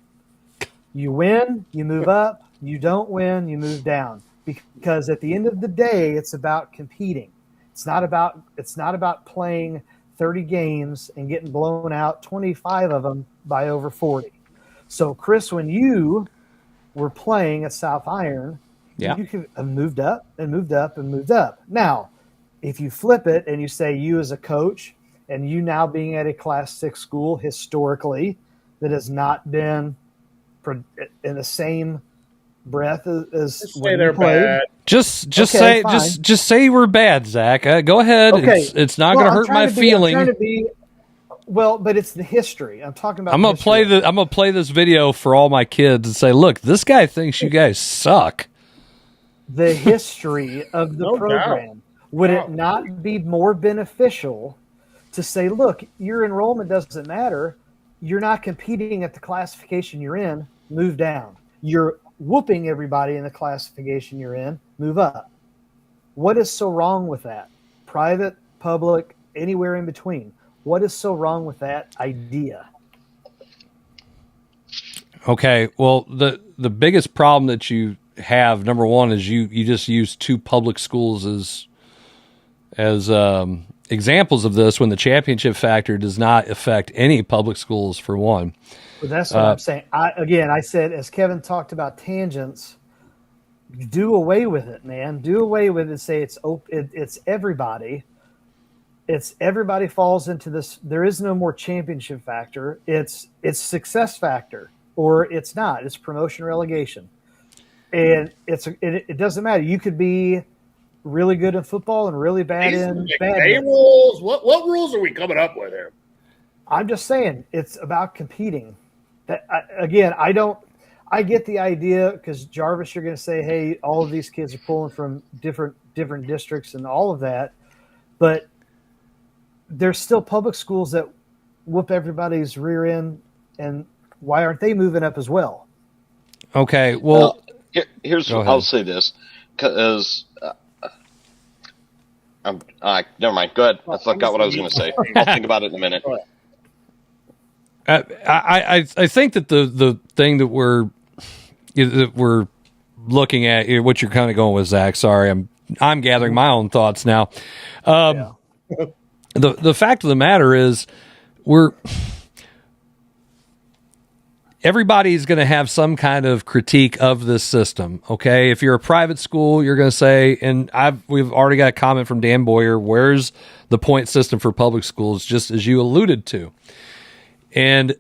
You win, you move up. You don't win, you move down. Because at the end of the day, it's about competing. It's not about playing 30 games and getting blown out 25 of them by over 40. So, Chris, when you were playing at South Iron, you could have moved up and moved up and moved up. Now, if you flip it and you say you as a coach, and you now being at a Class 6 school historically that has not been in the same breath as when you played. Bad. Just say we're bad, Zach. Go ahead. Okay. It's not going to hurt my feeling. But it's the history. I'm talking about. I'm gonna play this video for all my kids and say, look, this guy thinks you guys suck. The history of the program. Would it not be more beneficial to say, look, your enrollment doesn't matter. you're not competing at the classification you're in, move down. You're whooping everybody in the classification you're in, move up. What is so wrong with that? Private, public, anywhere in between. What is so wrong with that idea? Okay, well, the biggest problem that you have, number one, is you just use two public schools as examples of this when the championship factor does not affect any public schools, for one. Well, that's what I'm saying. I said, as Kevin talked about tangents, do away with it, man. Do away with it. Say it's everybody. It's everybody falls into this. There is no more championship factor. It's success factor, or it's not. It's promotion relegation, and it doesn't matter. You could be really good in football and really bad in badminton. Rules. What rules are we coming up with here? I'm just saying it's about competing. I get the idea, because Jarvis, you're going to say, hey, all of these kids are pulling from different districts and all of that, but there's still public schools that whoop everybody's rear end, and why aren't they moving up as well? Okay, well, here's I'll say this, because never mind. Go ahead. I forgot what I was going to say. I'll think about it in a minute. I think that the thing that we're looking at, what you're kind of going with, Zach. Sorry, I'm gathering my own thoughts now. The fact of the matter is, everybody's going to have some kind of critique of this system. Okay, if you're a private school, you're going to say, and we've already got a comment from Dan Boyer, where's the point system for public schools, just as you alluded to. And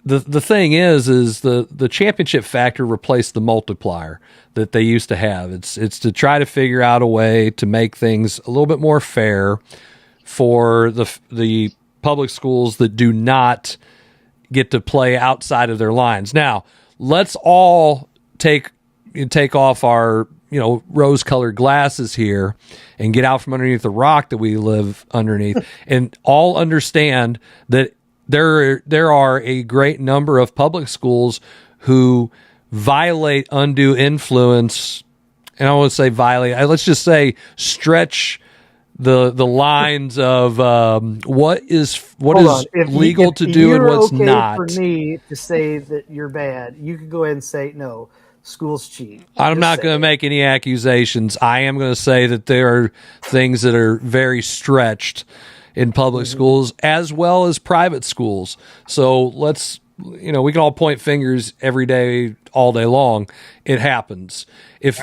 the thing is the championship factor replaced the multiplier that they used to have. It's to try to figure out a way to make things a little bit more fair for the public schools that do not get to play outside of their lines. Now, let's all take off our rose-colored glasses here and get out from underneath the rock that we live underneath and all understand that there are a great number of public schools who violate undue influence, and I won't say violate, let's just say stretch the lines of what is legal to do and what's not. For me to say that you're bad, you can go ahead and say no. Schools cheat. I'm not going to make any accusations. I am going to say that there are things that are very stretched in public schools as well as private schools. So let's, we can all point fingers every day, all day long. It happens. If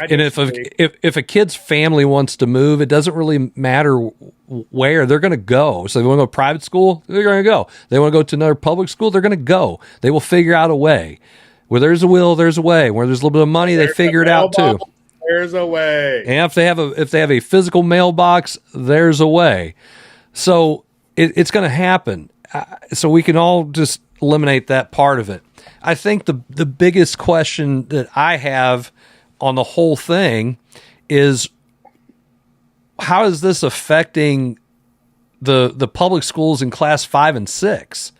a kid's family wants to move, it doesn't really matter where they're going to go. So they want to go to private school, they're going to go. They want to go to another public school, they're going to go. They will figure out a way. Where there's a will, there's a way. Where there's a little bit of money, they figure it out too. There's a way. And if they have a physical mailbox, there's a way. So it's going to happen. So we can all just eliminate that part of it. I think the biggest question that I have on the whole thing is, how is this affecting the public schools in class 5 and 6?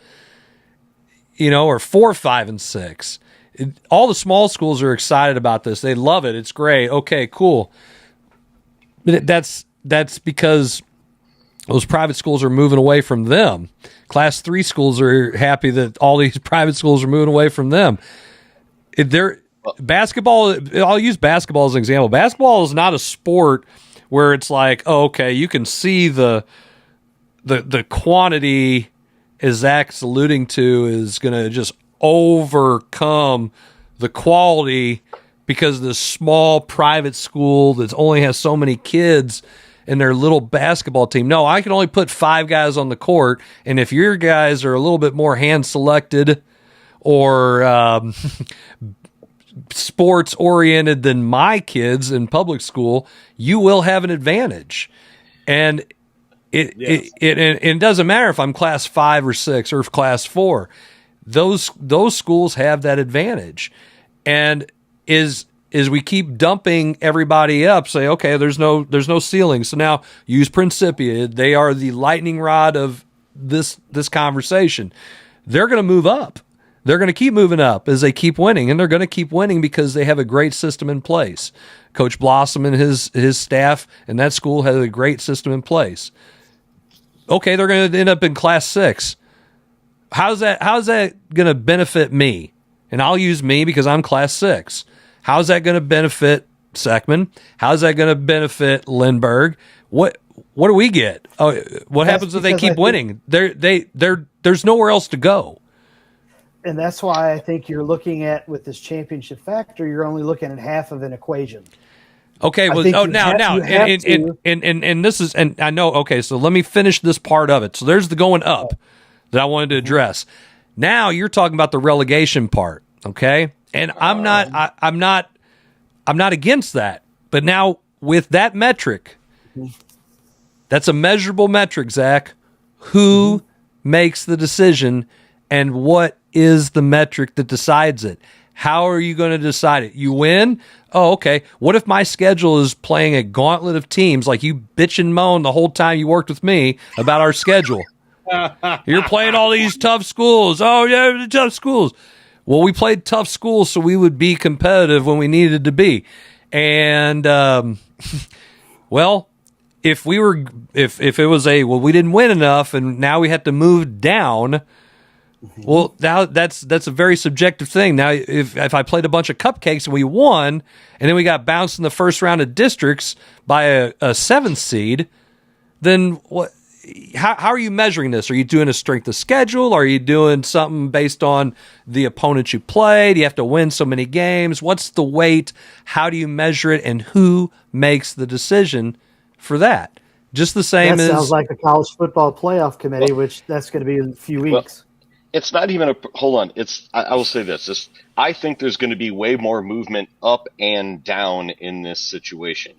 Or 4, 5, and 6. All the small schools are excited about this. They love it. It's great. Okay, cool. But that's because those private schools are moving away from them. Class 3 schools are happy that all these private schools are moving away from them. Basketball, I'll use basketball as an example. Basketball is not a sport where it's like, oh, okay, you can see the quantity, as Zach's alluding to, is going to just overcome the quality because the small private school that only has so many kids and their little basketball team. No, I can only put 5 guys on the court, and if your guys are a little bit more hand-selected or sports-oriented than my kids in public school, you will have an advantage. And it doesn't matter if I'm class 5 or 6 or class 4. Those schools have that advantage. And is we keep dumping everybody up, say, okay, there's no ceiling. So now use Principia. They are the lightning rod of this conversation. they're going to move up. They're going to keep moving up as they keep winning, and they're going to keep winning because they have a great system in place. Coach Blossom and his staff and that school has a great system in place. Okay, they're going to end up in Class 6. How's that going to benefit me? And I'll use me because I'm Class 6. How's that going to benefit Seckman? How's that going to benefit Lindbergh? What do we get? Oh, what happens if they keep winning? There's nowhere else to go. And that's why I think you're looking at, with this championship factor, you're only looking at half of an equation. Okay, well, and this is, and I know, okay, so let me finish this part of it. So there's the going up that I wanted to address. Now you're talking about the relegation part, okay? And I'm not against that. But now with that metric, that's a measurable metric, Zach. Who makes the decision, and what is the metric that decides it? How are you going to decide it? You win? Oh, okay. What if my schedule is playing a gauntlet of teams like you bitch and moan the whole time you worked with me about our schedule? You're playing all these tough schools. Oh, yeah, the tough schools. Well, we played tough schools so we would be competitive when we needed to be. And, well, if it was we didn't win enough and now we had to move down, well, now that's a very subjective thing. Now, if I played a bunch of cupcakes and we won, and then we got bounced in the first round of districts by a 7th seed, then what? How are you measuring this? Are you doing a strength of schedule? Are you doing something based on the opponents you played? You have to win so many games. What's the weight? How do you measure it? And who makes the decision for that? Just the same that as... sounds like the college football playoff committee, which that's going to be in a few weeks. It's not even hold on. I will say this. I think there's going to be way more movement up and down in this situation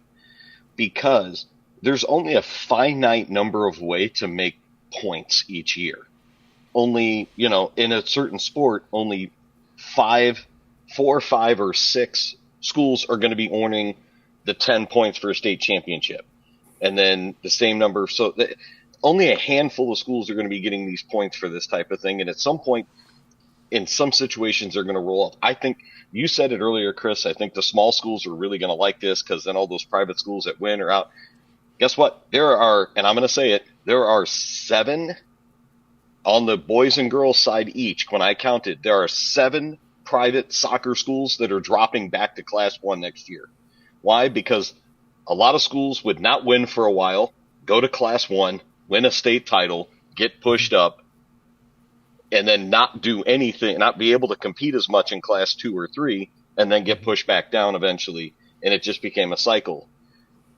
because there's only a finite number of ways to make points each year. Only, in a certain sport, only 4, 5, or 6 schools are going to be earning the 10 points for a state championship. And then the same number. So only a handful of schools are going to be getting these points for this type of thing. And at some point, in some situations, they're going to roll up. I think you said it earlier, Chris. I think the small schools are really going to like this because then all those private schools that win are out. Guess what? There are, and I'm going to say it, there are 7 on the boys and girls side each. When I counted, there are 7 private soccer schools that are dropping back to Class 1 next year. Why? Because a lot of schools would not win for a while, go to Class 1, win a state title, get pushed up, and then not do anything, not be able to compete as much in Class 2 or 3, and then get pushed back down eventually. And it just became a cycle.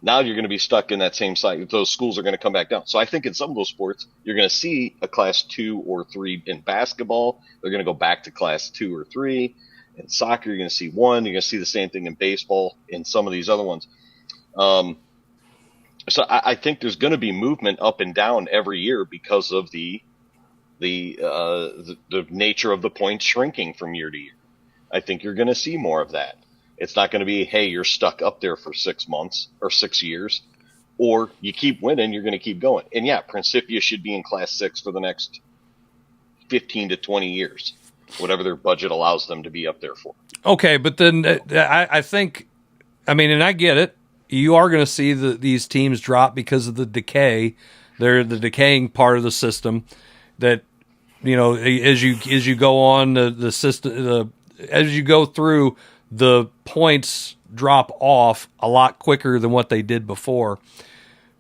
Now you're going to be stuck in that same cycle. Those schools are going to come back down. So I think in some of those sports, you're going to see a Class 2 or 3 in basketball. They're going to go back to Class 2 or 3. In soccer, you're going to see 1. You're going to see the same thing in baseball, in some of these other ones. So I think there's going to be movement up and down every year because of the nature of the points shrinking from year to year. I think you're going to see more of that. It's not going to be, hey, you're stuck up there for 6 months or 6 years, or you keep winning, you're going to keep going. And yeah, Principia should be in Class 6 for the next 15 to 20 years, whatever their budget allows them to be up there for. Okay, but then I think, and I get it. You are going to see these teams drop because of the decay. They're the decaying part of the system that, as you go on the system, as you go through, the points drop off a lot quicker than what they did before.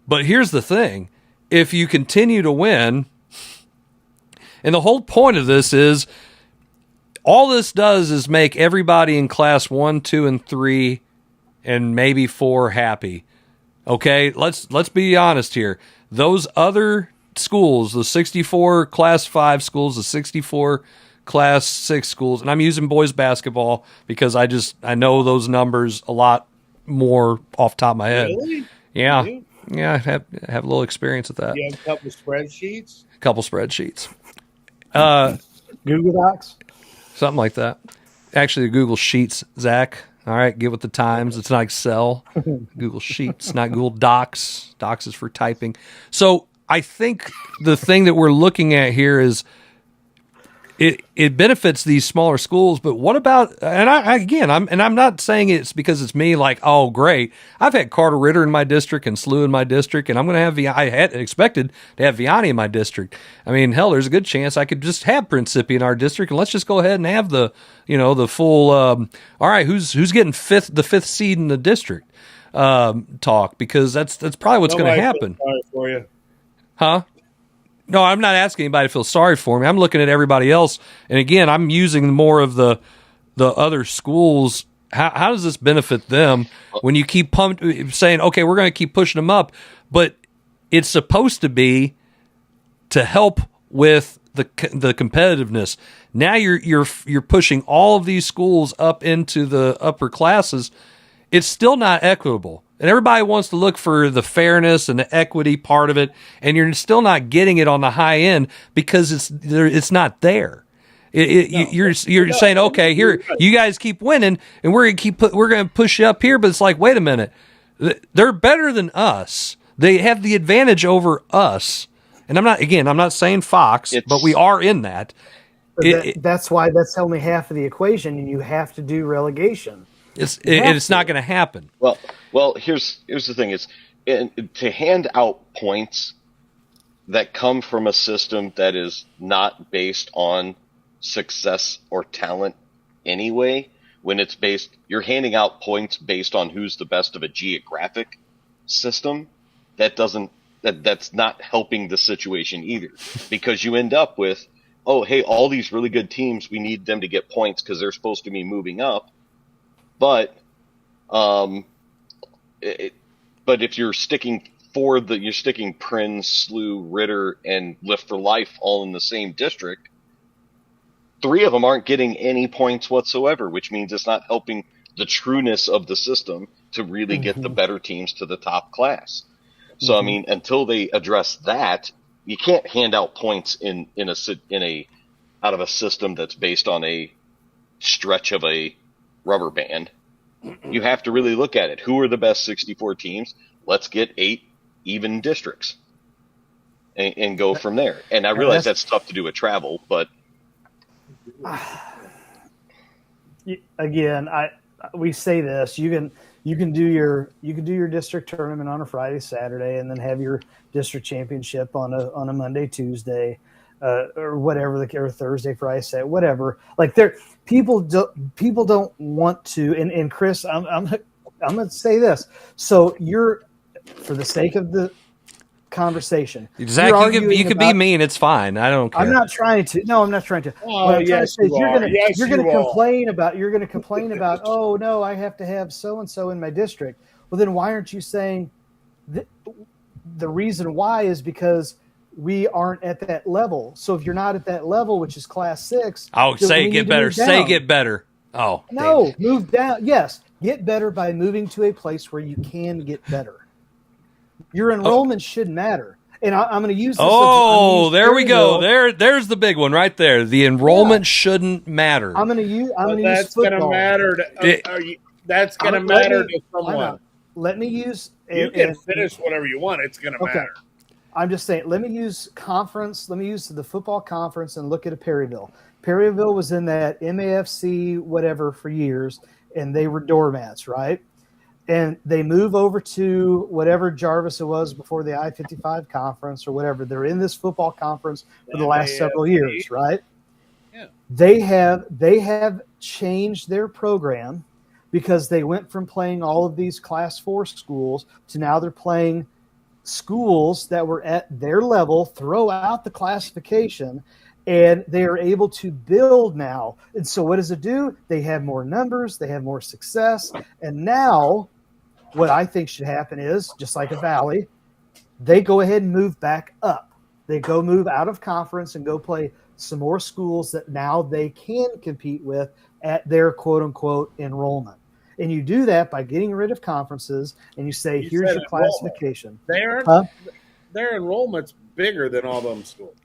But here's the thing. If you continue to win, and the whole point of this is, all this does is make everybody in Class 1, 2, and 3, and maybe 4 happy. Okay, let's be honest here. Those other schools, the 64 Class 5 schools, the 64 Class 6 schools, and I'm using boys basketball because I know those numbers a lot more off the top of my head. Really? Yeah. Really? Yeah, I have a little experience with that. You have a couple of spreadsheets? Google Docs? Something like that. Actually, Google Sheets, Zach. All right, get with the times. It's not Excel. Google Sheets, not Google Docs. Docs is for typing. So I think the thing that we're looking at here is it benefits these smaller schools, but what about, and I'm not saying it's because it's me, like, oh, great. I've had Carter Ritter in my district and Slew in my district, and I'm going to have, I had expected to have Vianney in my district. I mean, hell, there's a good chance I could just have Principi in our district, and let's just go ahead and have the full, all right, who's getting the fifth seed in the district talk, because that's probably what's going to happen. Sorry for you. Huh? No, I'm not asking anybody to feel sorry for me. I'm looking at everybody else, and again, I'm using more of the other schools. How does this benefit them when you keep saying, okay, we're going to keep pushing them up, but it's supposed to be to help with the competitiveness. Now you're pushing all of these schools up into the upper classes. It's still not equitable. And everybody wants to look for the fairness and the equity part of it, and you're still not getting it on the high end because it's not there. You're saying, okay, here you guys keep winning, and we're going to push you up here, but it's like, wait a minute, they're better than us. They have the advantage over us, and I'm not saying Fox, but we are in that. That's why that's only half of the equation, and you have to do relegation. It's not going to happen. Well, here's the thing: is to hand out points that come from a system that is not based on success or talent anyway. When it's you're handing out points based on who's the best of a geographic system. That's not helping the situation either, because you end up with, oh, hey, all these really good teams, we need them to get points because they're supposed to be moving up. But if you're sticking Prince, Slew, Ritter, and Lift for Life all in the same district, 3 of them aren't getting any points whatsoever, which means it's not helping the trueness of the system to really get the better teams to the top class. So I mean, until they address that, you can't hand out points out of a system that's based on a stretch of a rubber band. You have to really look at it. Who are the best 64 teams? Let's get 8 even districts and go from there. And I realize that's tough to do with travel, but again, we say this, you can do your district tournament on a Friday, Saturday, and then have your district championship on a Monday, Tuesday, or whatever, or Thursday, Friday, Saturday, whatever. Like people don't want to. And Chris, I'm going to say this. So for the sake of the conversation, Zach, you could be mean. It's fine. I don't care. I'm not trying to. No, I'm not trying to. Oh, yes, you are. You're going to complain about. Oh no, I have to have so and so in my district. Well, then why aren't you saying the reason why is because we aren't at that level. So if you're not at that level, which is class 6, say get better. Say get better. Oh no, move down. Yes, get better by moving to a place where you can get better. Your enrollment should matter. And I'm going to use this. Oh, there we go. There's the big one right there. The enrollment shouldn't matter. I'm going to use that's going to matter. That's going to matter to someone. Let me use. You can finish whatever you want. It's going to matter. I'm just saying. Let me use conference. Let me use the football conference and look at a Perryville. Perryville was in that MAFC whatever for years, and they were doormats, right? And they move over to whatever Jarvis it was before the I-55 conference or whatever. They're in this football conference for the last several years, right? Yeah. They have changed their program because they went from playing all of these class 4 schools to now they're playing schools that were at their level, throw out the classification, and they are able to build now. And so what does it do? They have more numbers, they have more success, and now what I think should happen is, just like a Valley, they go ahead and move back up. They go move out of conference and go play some more schools that now they can compete with at their quote-unquote enrollment. And you do that by getting rid of conferences, and you say, here's your classification. Their enrollment's bigger than all them schools.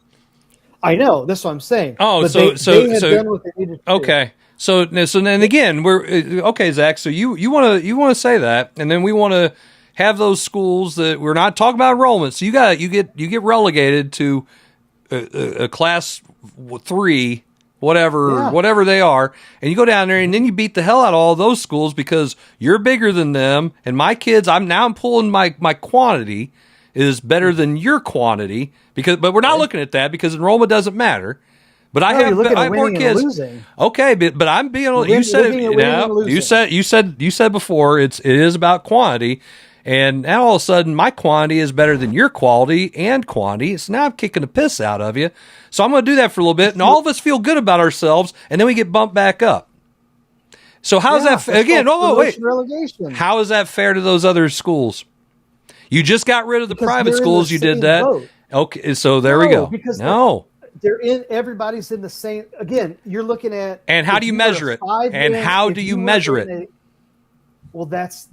I know. That's what I'm saying. Oh, but so they have done what they needed to okay. do. So then again, we're okay, Zach. So you want to say that, and then we want to have those schools that we're not talking about enrollment. So you get relegated to a class 3 whatever they are, and you go down there and then you beat the hell out of all those schools because you're bigger than them. And my kids, I'm pulling my quantity is better than your quantity but we're not looking at that because enrollment doesn't matter. But I have more kids. Okay, but I'm being. You said it. You said before it is about quantity, and now all of a sudden my quantity is better than your quality and quantity. So now I'm kicking the piss out of you. So I'm going to do that for a little bit, and all of us feel good about ourselves, and then we get bumped back up. So how's that again? Wait. Relegation. How is that fair to those other schools? You just got rid of the private schools. You did that. Boat. Okay, so there we go. Everybody's in the same. Again, you're looking at. And how do you measure it? And how do you measure it? Well, that's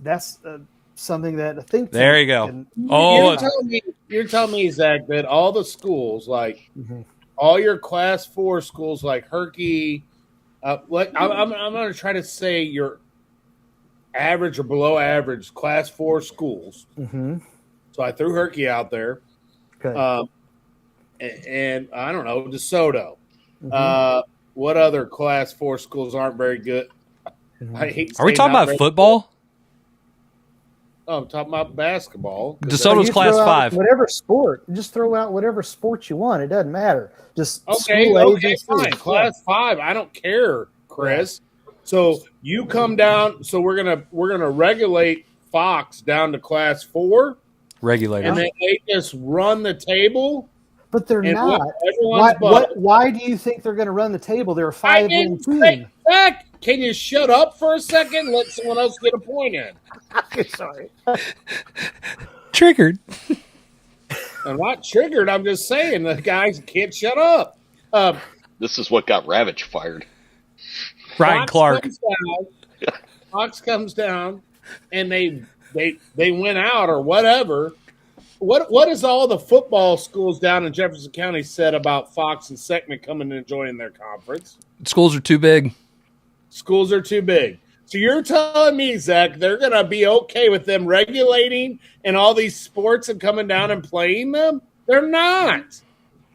something that I think. There you go. You're telling me, Zach, that all the schools, like all your Class 4 schools, like Herky, I'm going to try to say your average or below average Class 4 schools. Mm-hmm. So I threw Herky out there. Okay. And I don't know, DeSoto. Mm-hmm. What other Class 4 schools aren't very good? Mm-hmm. Are we talking about football? Oh, I'm talking about basketball. DeSoto's Class 5. Whatever sport. Just throw out whatever sport you want. It doesn't matter. Just okay, fine. Class 5. I don't care, Chris. So you come down. So we're gonna regulate Fox down to Class 4. Regulator. And then they just run the table. But they're not. Why do you think they're going to run the table? They're a 5-win team. Can you shut up for a second? Let someone else get a point in. Sorry. Triggered. I'm not triggered. I'm just saying the guys can't shut up. This is what got Ravage fired. Ryan Clark. Fox comes down, and they went out or whatever. What has all the football schools down in Jefferson County said about Fox and Seckman coming and joining their conference? Schools are too big. Schools are too big. So you're telling me, Zach, they're going to be okay with them regulating and all these sports and coming down and playing them? They're not.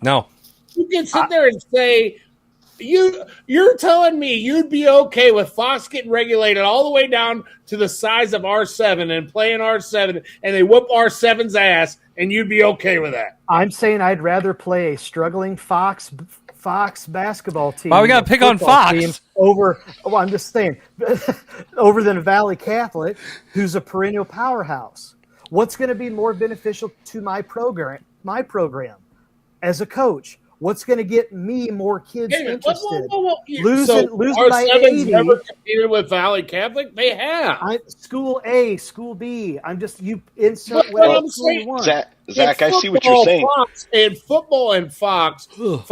No. You can sit there and say, you're telling me you'd be okay with Fox getting regulated all the way down to the size of R7 and playing R7 and they whoop R7's ass and you'd be okay with that? I'm saying I'd rather play a struggling Fox basketball team. Why we got to pick on Fox? I'm just saying, over than Valley Catholic, who's a perennial powerhouse. What's going to be more beneficial to my program as a coach? What's going to get me more kids interested? Losing by 80. Never competed with Valley Catholic. They have. School A, School B. I'm just you insert whatever you want. Zach, I see what you're saying. In football and Fox would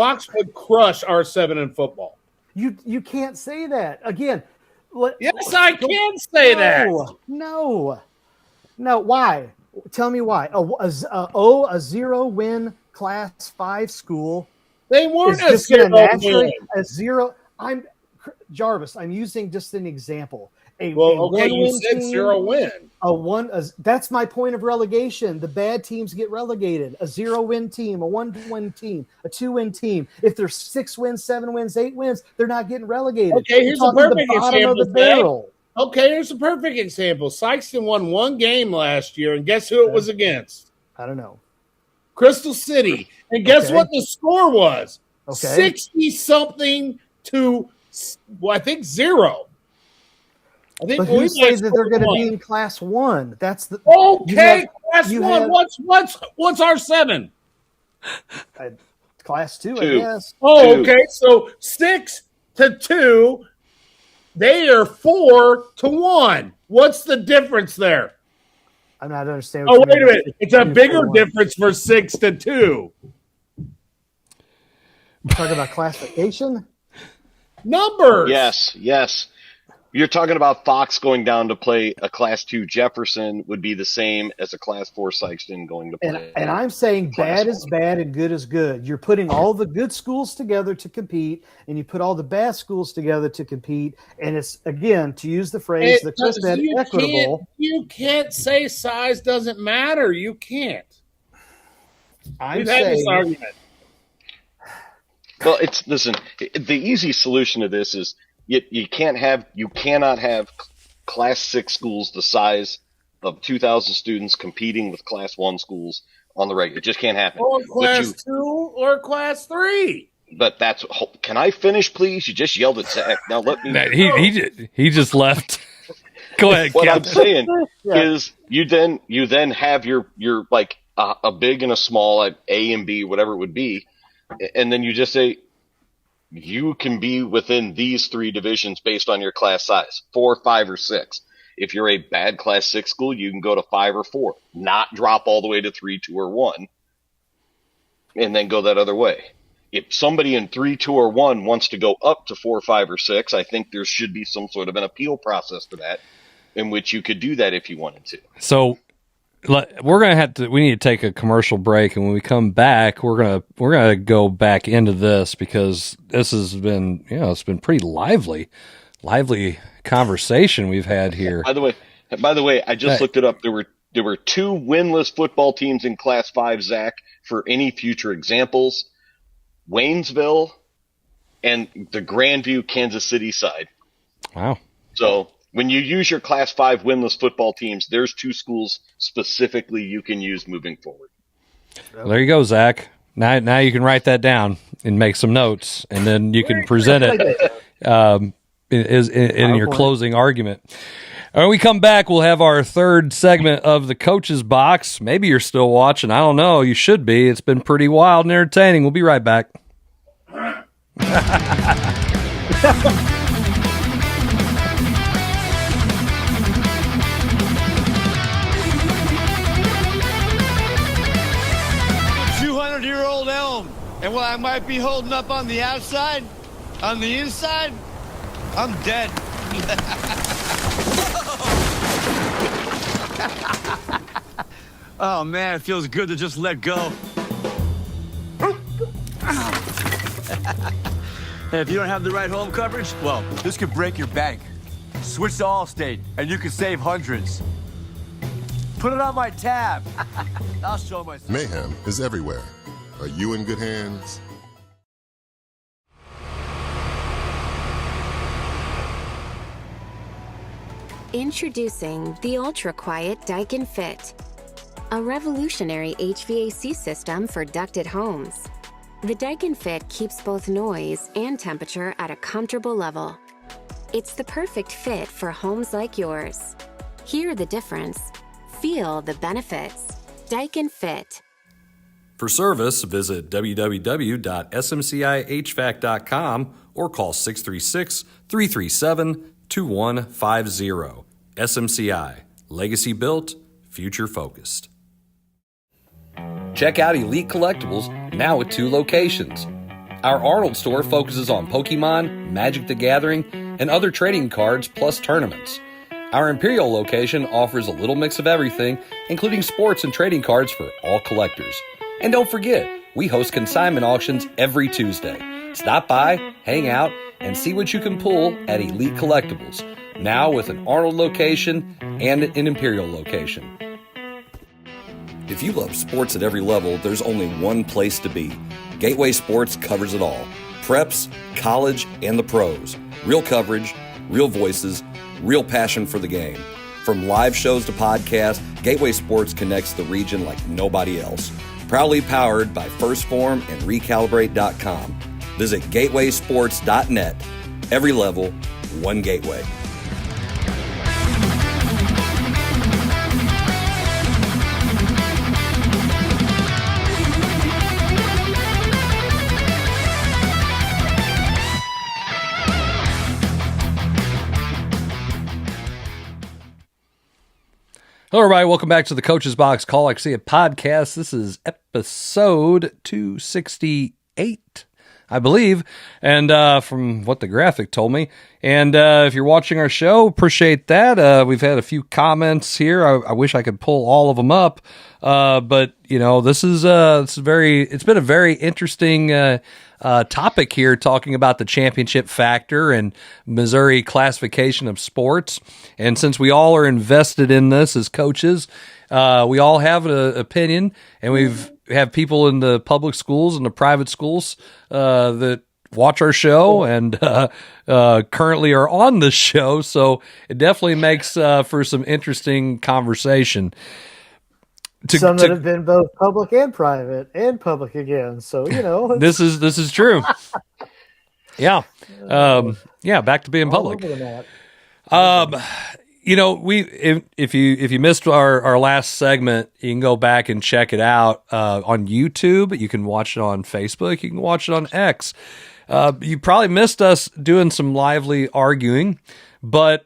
crush R7 in football. You can't say that again. Yes, I can say that. No. Why? Tell me why. A 0-win Class 5 school. They weren't a zero. Jarvis. I'm using just an example. You said 0-win. That's my point of relegation. The bad teams get relegated. A 0-win team, a 1-win team, a 2-win team. If there's 6 wins, 7 wins, 8 wins, they're not getting relegated. Okay, here's a perfect example. Okay, here's a perfect example. Sykeston won one game last year, and guess who it was against? I don't know. Crystal City. And guess what the score was? 60-something to, I think, 0. But who says that they're going to be in Class 1? That's the Class 1. What's R7? Class 2, I guess. Oh, okay. So 6-2. They are 4-1. What's the difference there? I'm not understanding. Oh, wait a minute. It's a bigger difference for 6-2. Talking about classification? Numbers. Yes. You're talking about Fox going down to play a Class 2 Jefferson would be the same as a Class 4 Sykeston going to play. And I'm saying bad is bad and good is good. You're putting all the good schools together to compete, and you put all the bad schools together to compete. And it's, again, to use the phrase that Chris said, equitable. You can't say size doesn't matter. You can't. We've had this argument. Well, listen. The easy solution to this is you cannot have Class 6 schools the size of 2,000 students competing with Class 1 schools on the regular. It just can't happen. Or Class 2 or Class 3. But can I finish, please? You just yelled at Zach. Now let me. He just left. Go ahead. What Cap. I'm saying is, you then have your like a big and a small, like A and B, whatever it would be, and then you just say you can be within these 3 divisions based on your class size, 4, 5, or 6. If you're a bad Class 6 school, you can go to 5 or 4, not drop all the way to 3, 2, or 1, and then go that other way. If somebody in 3, 2, or 1 wants to go up to 4, 5, or 6, I think there should be some sort of an appeal process for that, in which you could do that if you wanted to. So we need to take a commercial break, and when we come back, we're gonna go back into this, because this has been, it's been pretty lively conversation we've had here. By the way, I just looked it up. There were 2 winless football teams in Class 5, Zach, for any future examples: Waynesville and the Grandview, Kansas City side. Wow. So when you use your Class 5 winless football teams, there's 2 schools specifically you can use moving forward. Well, there you go, Zach. Now you can write that down and make some notes, and then you can present it in your closing argument. When we come back, we'll have our third segment of the Coach's Box. Maybe you're still watching. I don't know. You should be. It's been pretty wild and entertaining. We'll be right back. Year-old elm, and while I might be holding up on the outside, on the inside, I'm dead. Oh man, it feels good to just let go. And if you don't have the right home coverage, well, this could break your bank. Switch to Allstate, and you can save hundreds. Put it on my tab. I'll show myself. Mayhem is everywhere. Are you in good hands? Introducing the ultra-quiet Daikin Fit, a revolutionary HVAC system for ducted homes. The Daikin Fit keeps both noise and temperature at a comfortable level. It's the perfect fit for homes like yours. Hear the difference. Feel the benefits. Daikin Fit. For service, visit www.smcihvac.com or call 636-337-2150. SMCI, legacy built, future focused. Check out Elite Collectibles, now with 2 locations. Our Arnold store focuses on Pokemon, Magic the Gathering, and other trading cards plus tournaments. Our Imperial location offers a little mix of everything, including sports and trading cards for all collectors. And don't forget, we host consignment auctions every Tuesday. Stop by, hang out, and see what you can pull at Elite Collectibles, now with an Arnold location and an Imperial location. If you love sports at every level, there's only one place to be. Gateway Sports covers it all. Preps, college, and the pros. Real coverage, real voices, real passion for the game. From live shows to podcasts, Gateway Sports connects the region like nobody else. Proudly powered by First Form and Recalibrate.com. Visit gatewaysports.net. Every level, one gateway. Hello, everybody. Welcome back to the Coach's Box Call Like See It podcast. This is episode 268, I believe, and from what the graphic told me. And if you're watching our show, appreciate that. We've had a few comments here. I wish I could pull all of them up, but you know, it's been a very interesting topic here, talking about the championship factor and Missouri classification of sports. And since we all are invested in this as coaches, we all have an opinion, and we've have people in the public schools and the private schools that watch our show and currently are on this show. So it definitely makes for some interesting conversation. Some that have been both public and private and public again. So, this is true. Yeah. Back to being public. If you missed our last segment, you can go back and check it out on YouTube. You can watch it on Facebook. You can watch it on X. You probably missed us doing some lively arguing, but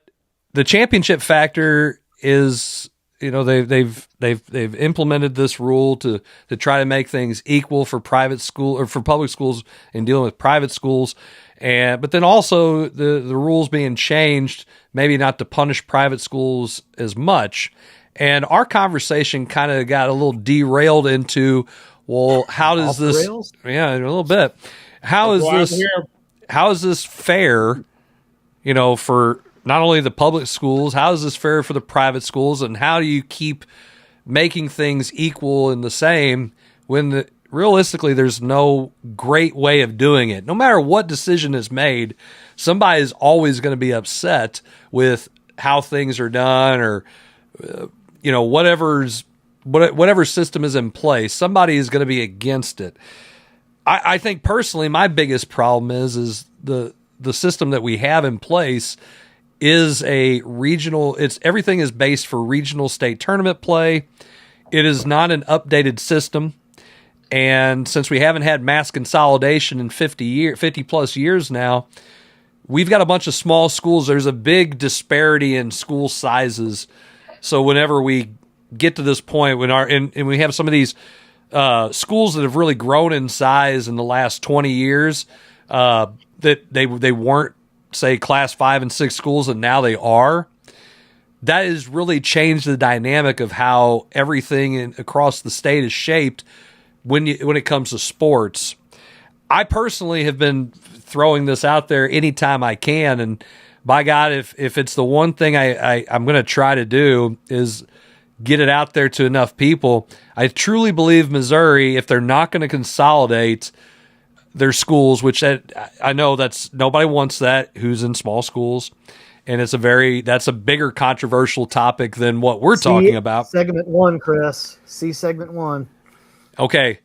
the championship factor is, they've implemented this rule to try to make things equal for private school or for public schools in dealing with private schools. But then also the rules being changed, maybe not to punish private schools as much. And our conversation kind of got a little derailed into, well, how does this? Rails? Yeah, a little bit. How is this fair? For not only the public schools, how is this fair for the private schools, and how do you keep making things equal and the same when realistically there's no great way of doing it? No matter what decision is made, somebody is always going to be upset with how things are done, or whatever system is in place. Somebody is going to be against it. I think personally, my biggest problem is the system that we have in place is a regional. Everything is based for regional state tournament play. It is not an updated system. And since we haven't had mass consolidation in 50 plus years now, we've got a bunch of small schools. There's a big disparity in school sizes. So whenever we get to this point, and we have some of these schools that have really grown in size in the last 20 years, that they weren't, say, class 5 and 6 schools, and now they are. That has really changed the dynamic of how everything across the state is shaped when it comes to sports. I personally have been throwing this out there anytime I can, and by God, if it's the one thing I'm going to try to do is get it out there to enough people. I truly believe Missouri, if they're not going to consolidate their schools, which I know that's nobody wants that who's in small schools, and that's a bigger controversial topic than what we're talking about. Segment 1, Chris. See segment 1. Okay.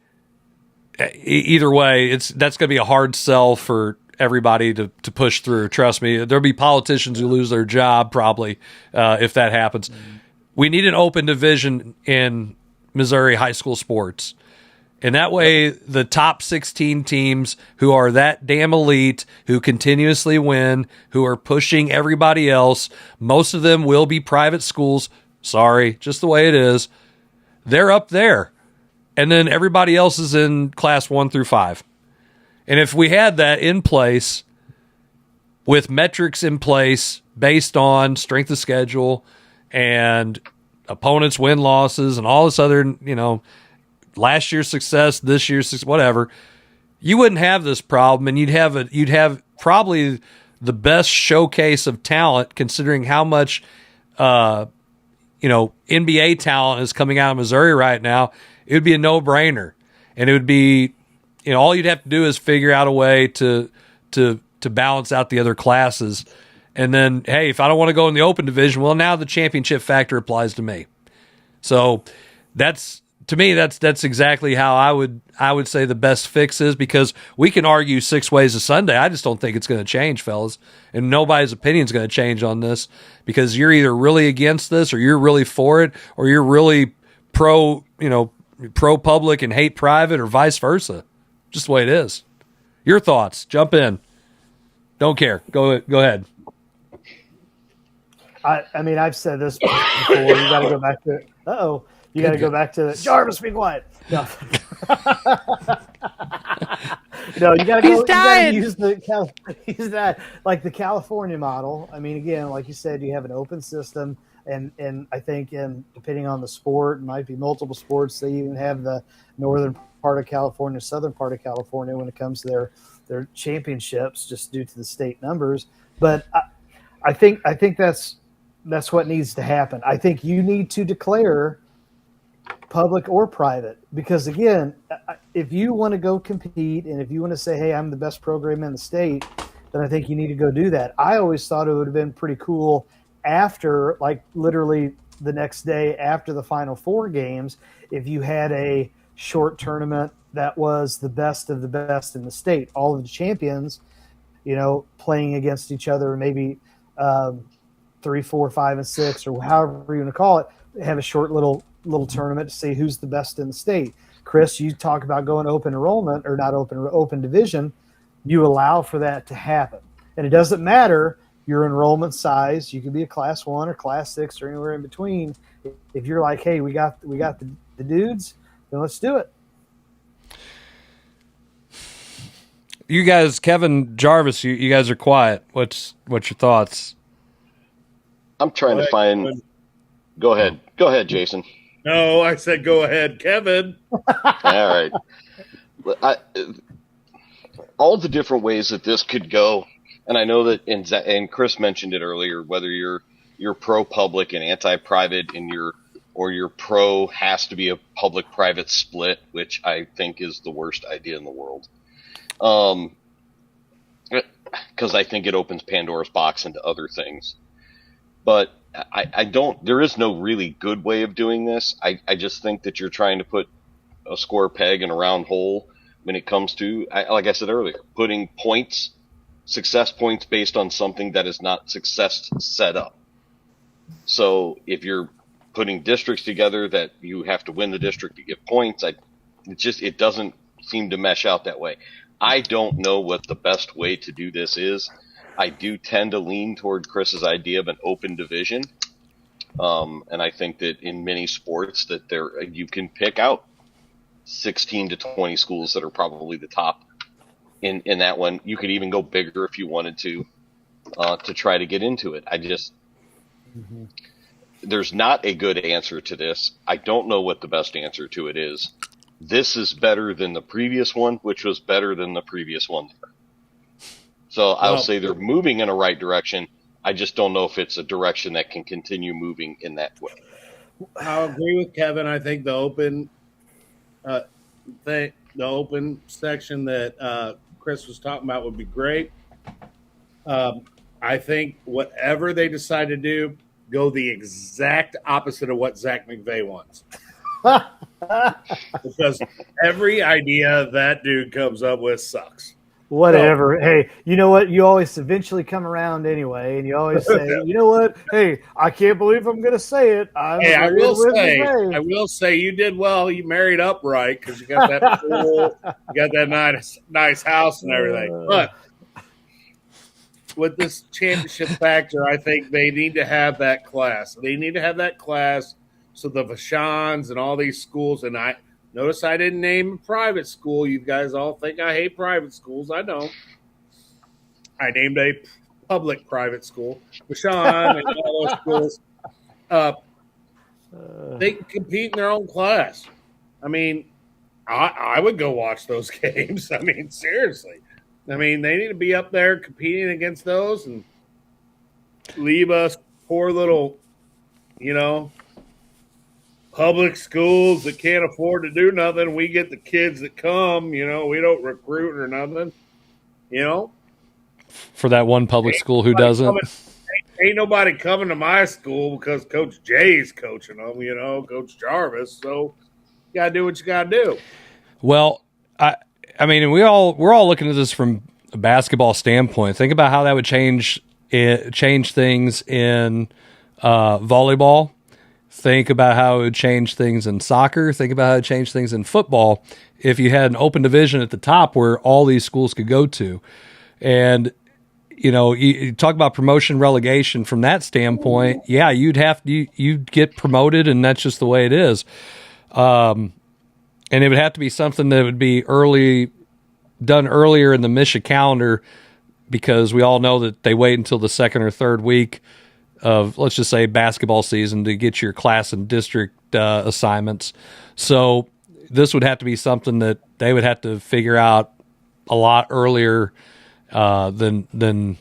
Either way, that's going to be a hard sell for everybody to push through. Trust me, there'll be politicians who lose their job probably if that happens. We need an open division in Missouri high school sports. And that way, the top 16 teams who are that damn elite, who continuously win, who are pushing everybody else, most of them will be private schools. Sorry, just the way it is. They're up there. And then everybody else is in class 1 through 5. And if we had that in place, with metrics in place based on strength of schedule and opponents' win-losses and all this other, last year's success, this year's success, whatever, you wouldn't have this problem, and you'd have probably the best showcase of talent, considering how much NBA talent is coming out of Missouri right now. It would be a no-brainer, and it would be, all you'd have to do is figure out a way to balance out the other classes. And then, hey, if I don't want to go in the open division, well, now the championship factor applies to me. So that's exactly how I would say the best fix is, because we can argue 6 ways a Sunday. I just don't think it's going to change, fellas. And nobody's opinion is going to change on this, because you're either really against this, or you're really for it, or you're really pro public and hate private, or vice versa. Just the way it is. Your thoughts. Jump in. Don't care. Go ahead. I mean, I've said this before. You got to go back to it. You got to go back to Jarvis. Be quiet. No, you got to go. You got to use that like the California model. I mean, again, like you said, you have an open system, and I think, depending on the sport, it might be multiple sports. They even have the northern part of California, southern part of California when it comes to their championships, just due to the state numbers. But I think that's what needs to happen. I think you need to declare public or private, because again, if you want to go compete and if you want to say, hey, I'm the best program in the state, then I think you need to go do that. I always thought it would have been pretty cool after, like literally the next day after the Final Four games, if you had a short tournament that was the best of the best in the state, all of the champions, playing against each other, maybe 3, 4, 5, and 6, or however you want to call it, have a short little tournament to see who's the best in the state. Chris, you talk about going open enrollment, or not open division. You allow for that to happen. And it doesn't matter your enrollment size. You could be a class 1 or class 6 or anywhere in between. If you're like, hey, we got the dudes, then let's do it. You guys, Kevin, Jarvis, you guys are quiet. What's your thoughts? I'm trying to find. Go ahead, Jason. No, I said go ahead, Kevin. All right. All the different ways that this could go, and I know that, and Chris mentioned it earlier, whether you're pro-public and anti-private, and your pro has to be a public-private split, which I think is the worst idea in the world. Because I think it opens Pandora's box into other things. But there is no really good way of doing this. I just think that you're trying to put a square peg in a round hole when it comes to, like I said earlier, putting success points based on something that is not success set up. So if you're putting districts together that you have to win the district to get points, it doesn't seem to mesh out that way. I don't know what the best way to do this is. I do tend to lean toward Chris's idea of an open division. And I think that in many sports that you can pick out 16 to 20 schools that are probably the top in that one. You could even go bigger if you wanted to try to get into it. There's not a good answer to this. I don't know what the best answer to it is. This is better than the previous one, which was better than the previous one. So I'll say they're moving in a right direction. I just don't know if it's a direction that can continue moving in that way. I'll agree with Kevin. I think the open section that Chris was talking about would be great. I think whatever they decide to do, go the exact opposite of what Zach McVay wants. Because every idea that dude comes up with sucks. Whatever. Hey, you know what? You always eventually come around anyway, and you always say, you know what? Hey, I can't believe I'm going to say it. I will say you did well. You married upright because you got that pool, you got that nice house and everything. But with this championship factor, I think they need to have that class. They need to have that class so the Vashons and all these schools, and notice I didn't name a private school. You guys all think I hate private schools. I don't. I named a public private school. Vashon and all those schools. They can compete in their own class. I mean, I would go watch those games. I mean, seriously. I mean, they need to be up there competing against those and leave us poor little, public schools that can't afford to do nothing. We get the kids that come, we don't recruit or nothing, For that one public school who doesn't. Ain't nobody coming to my school because Coach Jay's coaching them, Coach Jarvis. So you got to do what you got to do. Well, I mean, we're all looking at this from a basketball standpoint. Think about how that would change things in volleyball. Think about how it would change things in soccer. Think about how it would change things in football if you had an open division at the top where all these schools could go to. And, you talk about promotion relegation from that standpoint. Yeah, you'd get promoted, and that's just the way it is. And it would have to be something that would be done earlier in the MSHSAA calendar, because we all know that they wait until the second or third week of, let's just say, basketball season to get your class and district assignments. So this would have to be something that they would have to figure out a lot earlier than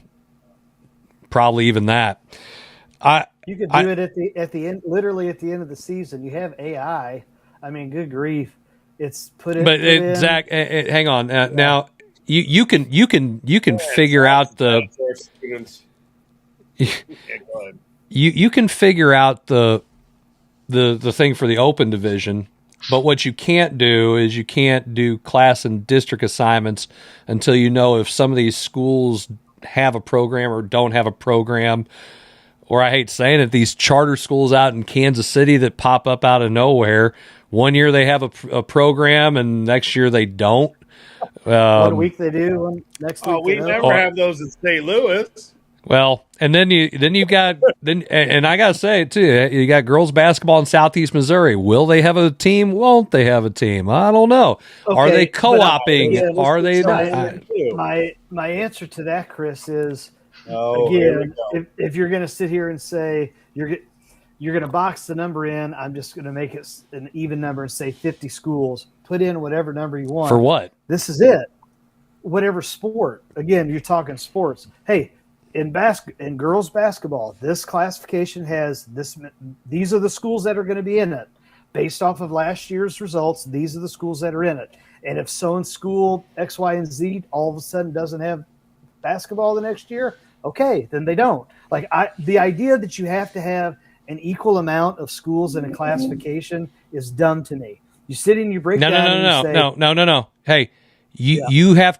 probably even that. You could do it at the end, literally at the end of the season. You have AI. I mean, good grief. It's put in. Zach, hang on. Now you can figure out the you can figure out the thing for the open division, but what you can't do is you can't do class and district assignments until you know if some of these schools have a program or don't have a program. Or I hate saying it, these charter schools out in Kansas City that pop up out of nowhere. One year they have a program, and next year they don't. 1 week they do, next week we never have those in St. Louis. Well, and then you got and I gotta say it too. You got girls basketball in Southeast Missouri. Will they have a team? Won't they have a team? I don't know. Okay, are they co-oping? Are they not? My answer to that, Chris, is again, if you're going to sit here and say you're going to box the number in, I'm just going to make it an even number and say 50 schools. Put in whatever number you want. For what? This is it. Whatever sport. Again, you're talking sports. Hey, in girls basketball, this classification has this. These are the schools that are going to be in it. Based off of last year's results, these are the schools that are in it. And if so-and school X, Y, and Z all of a sudden doesn't have basketball the next year, okay, then they don't. Like the idea that you have to have an equal amount of schools in a classification is dumb to me. You sit and you break down and you say, No. Hey, you have.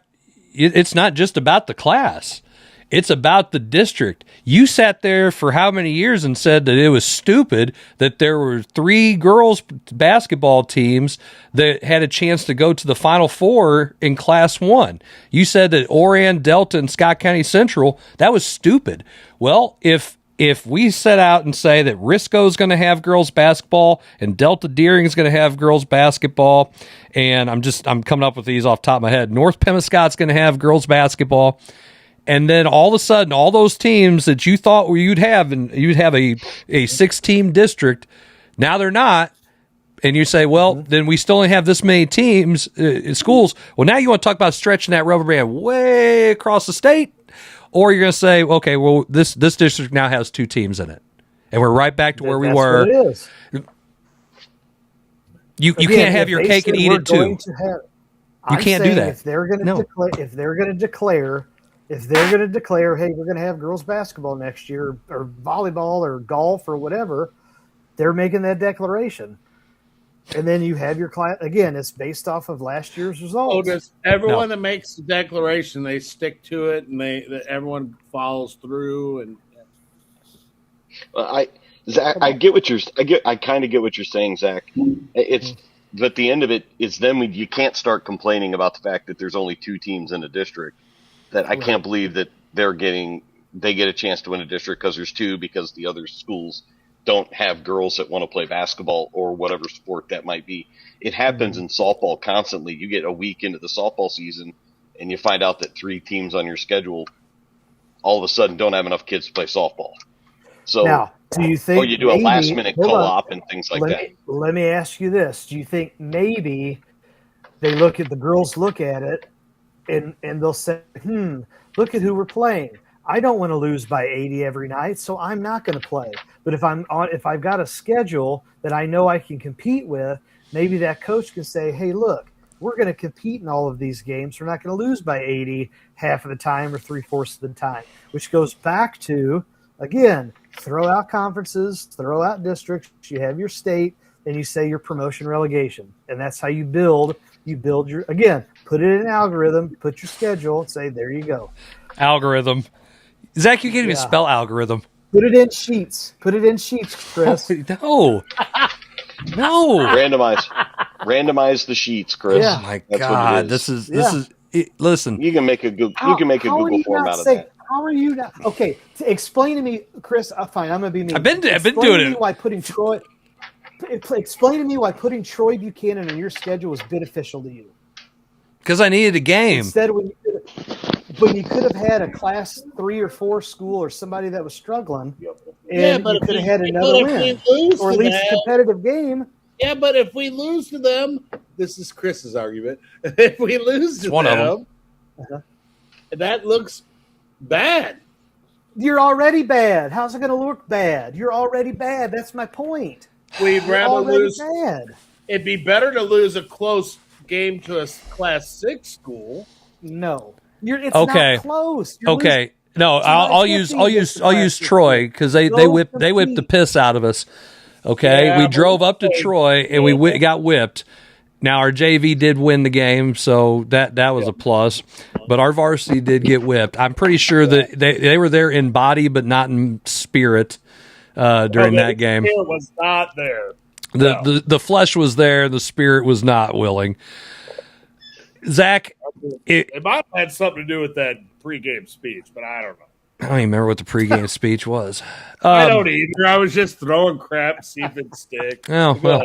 It's not just about the class. It's about the district. You sat there for how many years and said that it was stupid that there were 3 girls basketball teams that had a chance to go to the Final Four in Class 1. You said that Oran, Delta, and Scott County Central, that was stupid. Well, if we set out and say that Risco is going to have girls basketball and Delta Deering is going to have girls basketball, and I'm coming up with these off the top of my head, North Pemiscott's going to have girls basketball, and then all of a sudden, all those teams that you thought you'd have, and you'd have a 6-team district, now they're not. And you say, well, then we still only have this many teams, schools. Well, now you want to talk about stretching that rubber band way across the state? Or you're going to say, okay, well, this district now has 2 teams in it. And we're right back to where we were. What it is. You can't have your cake and eat it too. You can't do that. If they're going to declare, hey, we're going to have girls basketball next year, or volleyball, or golf, or whatever, they're making that declaration. And then you have your class. Again, it's based off of last year's results. Oh, does everyone that makes the declaration, they stick to it, and everyone follows through? And Zach, I kind of get what you're saying, Zach. It's but the end of it is then you can't start complaining about the fact that there's only 2 teams in a district. That I can't believe that they get a chance to win a district because there's 2, because the other schools don't have girls that want to play basketball or whatever sport that might be. It happens in softball constantly. You get a week into the softball season and you find out that 3 teams on your schedule all of a sudden don't have enough kids to play softball. So now, do you think, or you do a last minute co-op and things like that? Let me ask you this. Do you think maybe the girls look at it and they'll say, look at who we're playing. I don't want to lose by 80 every night, so I'm not going to play. But if I've got a schedule that I know I can compete with, maybe that coach can say, hey, look, we're going to compete in all of these games. We're not going to lose by 80 half of the time or 3/4 of the time, which goes back to, again, throw out conferences, throw out districts, you have your state, and you say your promotion relegation. And that's how you build your, again, put it in an algorithm, put your schedule, and say, there you go. Algorithm. Zach, you can't even spell algorithm. Put it in sheets. Chris. No. Randomize the sheets, Chris. Yeah. Oh my God, this is. Listen, you can make a Google form out of that. How are you not? Okay, explain to me, Chris. Fine, I'm gonna be mean. I've been doing it. Explain to me why putting Troy Buchanan on your schedule was beneficial to you. Because I needed a game. Instead, when you could have had a class 3 or 4 school or somebody that was struggling, and you could have had another win, or at least a competitive game. Yeah, but if we lose to them, this is Chris's argument. If we lose to them, that looks bad. You're already bad. How's it going to look bad? You're already bad. That's my point. We'd rather lose. Bad. It'd be better to lose a close game to a Class 6 school. No, it's Okay. not close. Okay. No, I'll use Troy because they whipped the piss out of us. Okay, Yeah, we drove up to Troy and we got whipped. Now our JV did win the game, so that was a plus. But our varsity did get whipped. I'm pretty sure that they were there in body, but not in spirit during that game. The spirit was not there. The flesh was there. The spirit was not willing. Zach, it might have had something to do with that pregame speech, but I don't know. I don't even remember what the pregame speech was. I don't either. I was just throwing crap, see if it'd stick. Oh, well.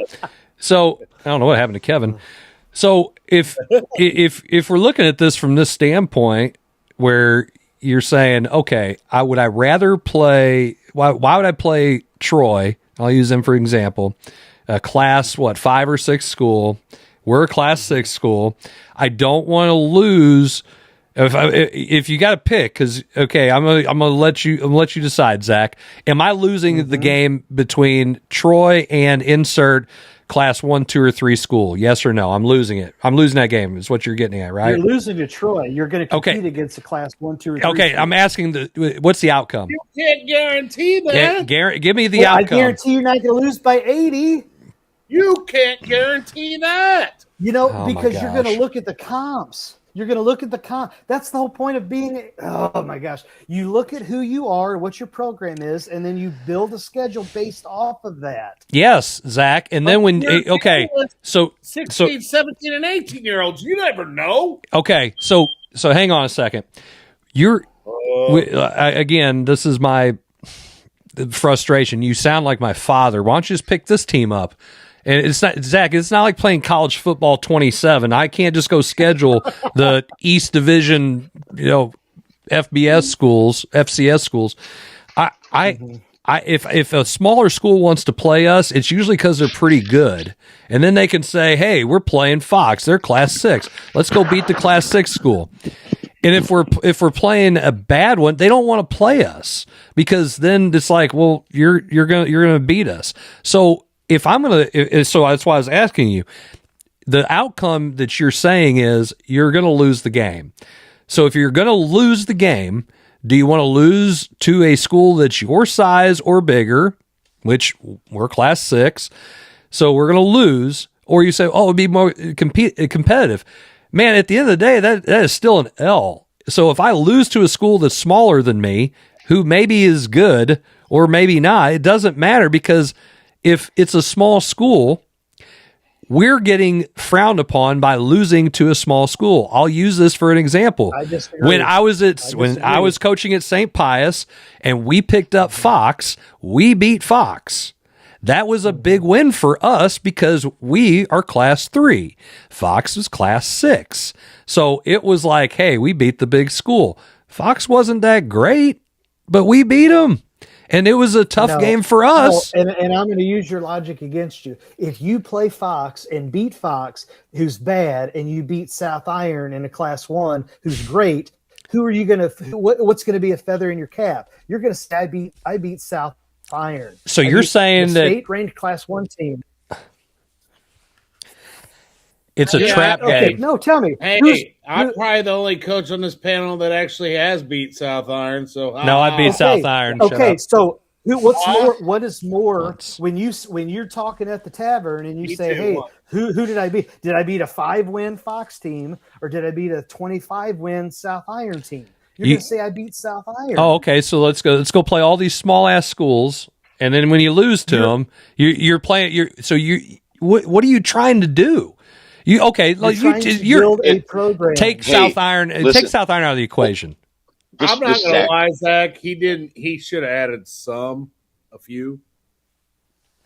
So I don't know what happened to Kevin. So if we're looking at this from this standpoint, where you're saying, okay, would I rather play? Why would I play Troy? I'll use them for example. A class 5 or 6 school. We're a class 6 school. I don't want to lose. If you got to pick, because okay, I'm gonna let you decide, Zach. Am I losing the game between Troy and insert class 1, 2, or 3 school? Yes or no? I'm losing it. I'm losing that game. Is what you're getting at, right? You're losing to Troy. You're going to compete against a class 1, 2, or 3. Okay, school. I'm asking what's the outcome? You can't guarantee that. Give me the outcome. I guarantee you're not going to lose by 80. You can't guarantee that. Because you're going to look at the comps. You're going to look at the comp. That's the whole point of being. Oh my gosh! You look at who you are, what your program is, and then you build a schedule based off of that. Yes, Zach. And then so 16, 17, and 18-year-olds, you never know. Okay, so hang on a second. Again, this is my frustration. You sound like my father. Why don't you just pick this team up? And it's not, Zach, it's not like playing college football 27. I can't just go schedule the East Division, FBS schools, FCS schools. If a smaller school wants to play us, it's usually because they're pretty good. And then they can say, hey, we're playing Fox. They're class 6. Let's go beat the class 6 school. And if we're playing a bad one, they don't want to play us because then it's like, well, you're gonna beat us. So so that's why I was asking you. The outcome that you're saying is you're going to lose the game. So if you're going to lose the game, do you want to lose to a school that's your size or bigger, which we're class 6, so we're going to lose, or you say, oh, it'd be more competitive. Man, at the end of the day, that is still an L. So if I lose to a school that's smaller than me, who maybe is good or maybe not, it doesn't matter because if it's a small school, we're getting frowned upon by losing to a small school. I'll use this for an example. When I was coaching at St. Pius and we picked up Fox, we beat Fox. That was a big win for us because we are class 3. Fox was class 6. So it was like, hey, we beat the big school. Fox wasn't that great, but we beat them. And it was a tough game for us. And I'm going to use your logic against you. If you play Fox and beat Fox, who's bad, and you beat South Iron in a class 1, who's great, who are you going to? What's going to be a feather in your cap? You're going to say, I beat South Iron. So you're saying that state-ranked class 1 team. It's a trap game. Okay, no, tell me. Hey, I'm probably the only coach on this panel that actually has beat South Iron. So I beat South Iron. Okay, so what is more when you're talking at the tavern and you say, hey, who did I beat? Did I beat a 5-win Fox team or did I beat a 25-win South Iron team? You're going to say I beat South Iron. Oh, okay. So let's go play all these small ass schools, and then when you lose to them, you're playing. What are you trying to do? You're build a program. Take South Iron out of the equation. I'm not going to lie, Zach. He should have added a few,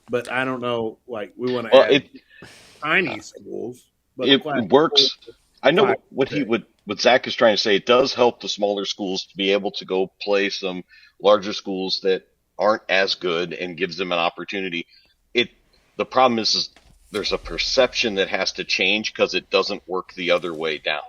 but I don't know. Like we want to add tiny schools, but it works. I know what Zach is trying to say. It does help the smaller schools to be able to go play some larger schools that aren't as good and gives them an opportunity. The problem is there's a perception that has to change because it doesn't work the other way down.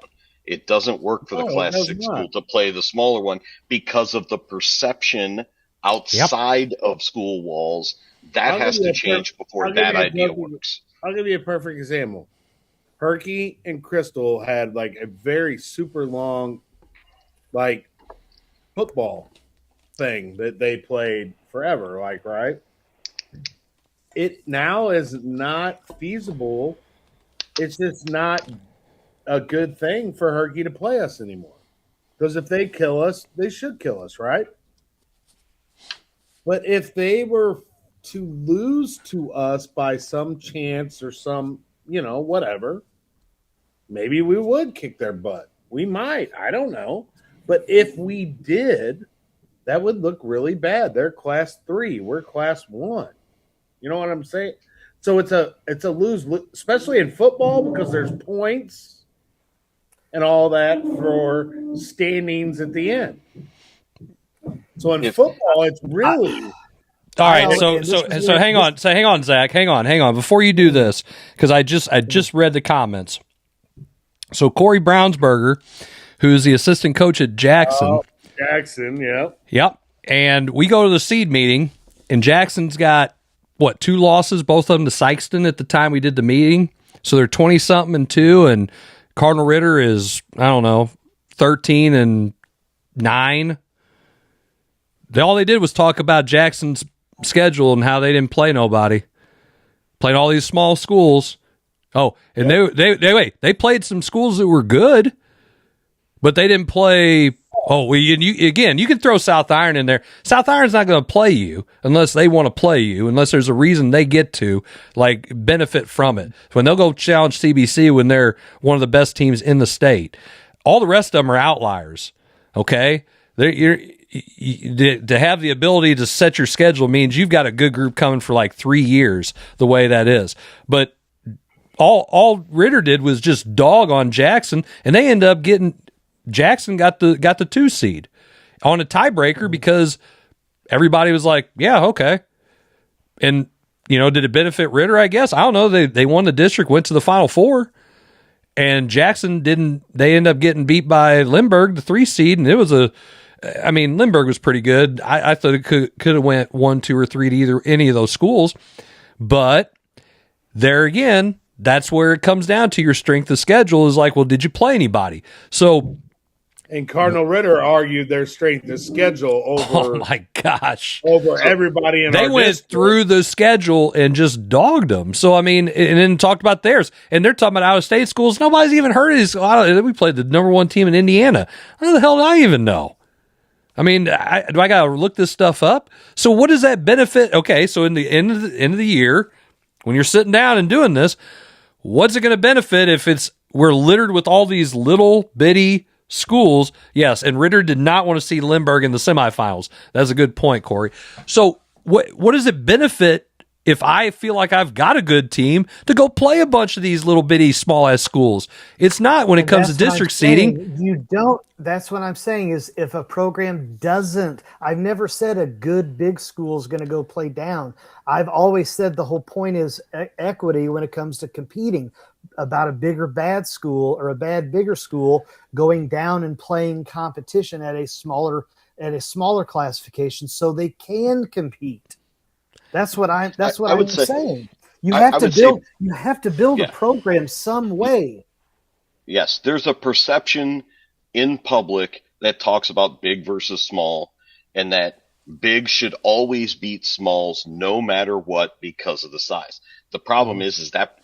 It doesn't work for the class 6 school to play the smaller one because of the perception outside of school walls. That has to change before that idea works. I'll give you a perfect example. Herky and Crystal had like a very super long, like football thing that they played forever. Like, right? It now is not feasible. It's just not a good thing for Herky to play us anymore. Because if they kill us, they should kill us, right? But if they were to lose to us by some chance or some, whatever, maybe we would kick their butt. We might. I don't know. But if we did, that would look really bad. They're class 3. We're class 1. You know what I'm saying? So it's a lose, especially in football because there's points and all that for standings at the end. So in football, it's really all right. So hang on. So hang on, Zach. Hang on. Before you do this, because I just read the comments. So Corey Brownsberger, who's the assistant coach at Jackson. Jackson, yeah. Yep. And we go to the seed meeting, and Jackson's got 2 losses, both of them to Sykeston at the time we did the meeting. So they're 20-something and 2, and Cardinal Ritter is, 13 and 9. All they did was talk about Jackson's schedule and how they didn't play nobody. Played all these small schools. Oh, and they played some schools that were good, but they didn't play. Oh, you can throw South Iron in there. South Iron's not going to play you unless they want to play you, unless there's a reason they get to, like, benefit from it. When they'll go challenge CBC when they're one of the best teams in the state. All the rest of them are outliers, okay? To have the ability to set your schedule means you've got a good group coming for like 3 years, the way that is. But all Ritter did was just dog on Jackson, and they end up getting Jackson got the 2 seed on a tiebreaker because everybody was like, yeah, okay. And, did it benefit Ritter? I guess. I don't know. They won the district, went to the Final Four, and Jackson didn't. They ended up getting beat by Lindbergh, the 3 seed, and it was Lindbergh was pretty good. I thought it could have went 1, 2, or 3 to any of those schools. But there again, that's where it comes down to your strength of schedule is like, well, did you play anybody? So, and Cardinal Ritter argued their strength of schedule over. Oh my gosh! Over everybody in they our went district. Through the schedule and just dogged them. So and then talked about theirs, and they're talking about out of state schools. Nobody's even heard of these. We played the number 1 team in Indiana. How the hell do I even know? Do I got to look this stuff up? So what does that benefit? Okay, so in the end of the year, when you're sitting down and doing this, what's it going to benefit if we're littered with all these little bitty schools? Yes, and Ritter did not want to see Lindbergh in the semifinals. That's a good point, Corey. So what does it benefit if I feel like I've got a good team to go play a bunch of these little bitty small ass schools? It's not when it comes to district seeding. You don't. That's what I'm saying is if a program doesn't, I've never said a good big school is going to go play down. I've always said the whole point is equity when it comes to competing about a bigger bad school or a bad bigger school going down and playing competition at a smaller classification so they can compete. That's what I'm saying. You have to build a program some way. Yes, there's a perception in public that talks about big versus small, and that big should always beat smalls no matter what because of the size. The problem is that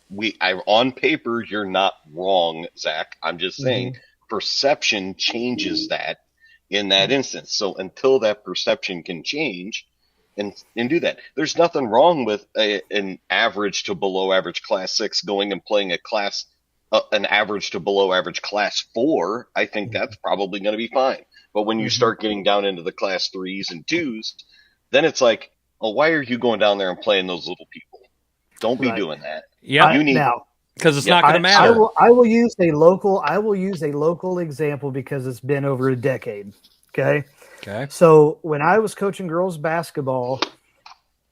on paper you're not wrong, Zach. I'm just saying perception changes that in that instance. So until that perception can change. And do that. There's nothing wrong with an average to below average class 6 going and playing an average to below average class 4. I think that's probably going to be fine. But when you start getting down into the class 3s and 2s, then it's like, well, why are you going down there and playing those little people? Don't be doing that. Yeah, you need because it's not going to matter. I will use a local example because it's been over a decade. Okay. So when I was coaching girls basketball,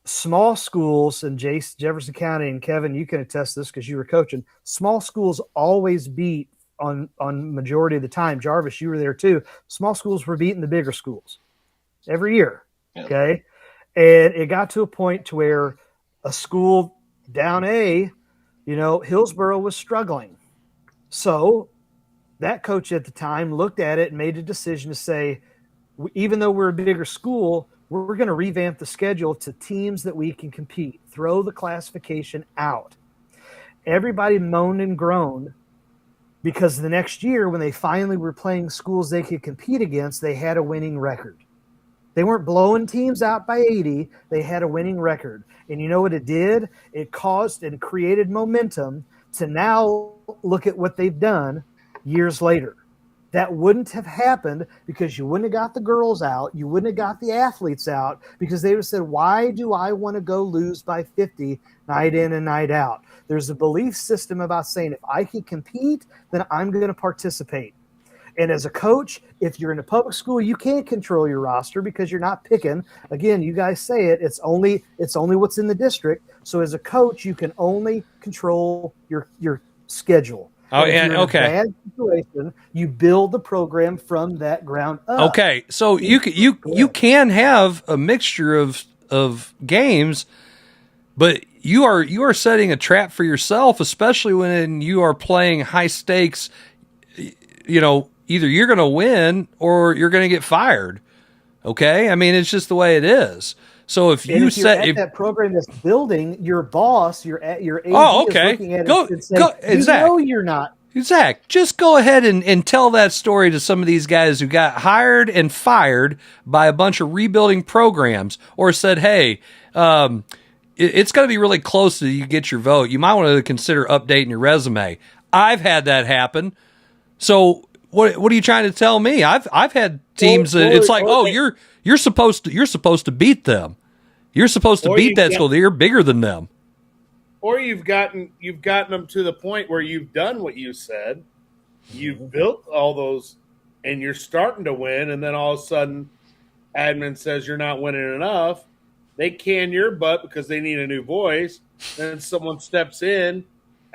small schools in Jefferson County, and Kevin, you can attest this because you were coaching, small schools always beat on majority of the time. Jarvis, you were there too. Small schools were beating the bigger schools every year. Yeah. Okay. And it got to a point to where a school down A, Hillsborough was struggling. So that coach at the time looked at it and made a decision to say, even though we're a bigger school, we're going to revamp the schedule to teams that we can compete, throw the classification out. Everybody moaned and groaned because the next year when they finally were playing schools they could compete against, they had a winning record. They weren't blowing teams out by 80. They had a winning record. And you know what it did? It caused and created momentum to now look at what they've done years later. That wouldn't have happened because you wouldn't have got the girls out. You wouldn't have got the athletes out because they would have said, why do I want to go lose by 50 night in and night out? There's a belief system about saying if I can compete, then I'm going to participate. And as a coach, if you're in a public school, you can't control your roster because you're not picking. Again, you guys say it, it's only what's in the district. So as a coach, you can only control your schedule. Oh, and and okay. Bad situation, you build the program from that ground up. Okay, so you can have a mixture of games, but you are setting a trap for yourself, especially when you are playing high stakes. Either you're going to win or you're going to get fired. Okay, I mean it's just the way it is. So if that program that's building, your boss, your AD is looking at it and saying, Zach, you're not. Zach, just go ahead and tell that story to some of these guys who got hired and fired by a bunch of rebuilding programs or said, hey, it's going to be really close to you get your vote. You might want to consider updating your resume. I've had that happen. So what are you trying to tell me? I've had teams that it's like, you're supposed to beat them. You're supposed to beat that school. You're bigger than them. Or you've gotten them to the point where you've done what you said. You've built all those and you're starting to win, and then all of a sudden admin says you're not winning enough. They can your butt because they need a new voice. Then someone steps in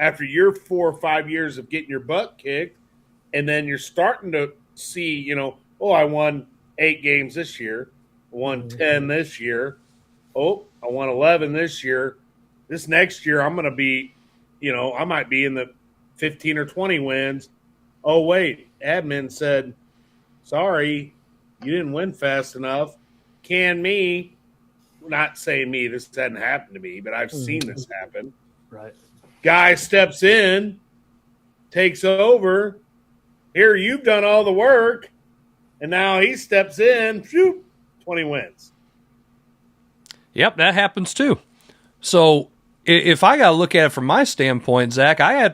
after your 4 or 5 years of getting your butt kicked, and then you're starting to see, I won 8 games this year, I won 10 this year. Oh, I won 11 this year. This next year I'm going to be, I might be in the 15 or 20 wins. Oh, wait, admin said, sorry, you didn't win fast enough. Can me, not say me, this hasn't happened to me, but I've seen this happen. Right. Guy steps in, takes over. Here, you've done all the work, and now he steps in, 20 wins. Yep, that happens too. So if I got to look at it from my standpoint, Zach, I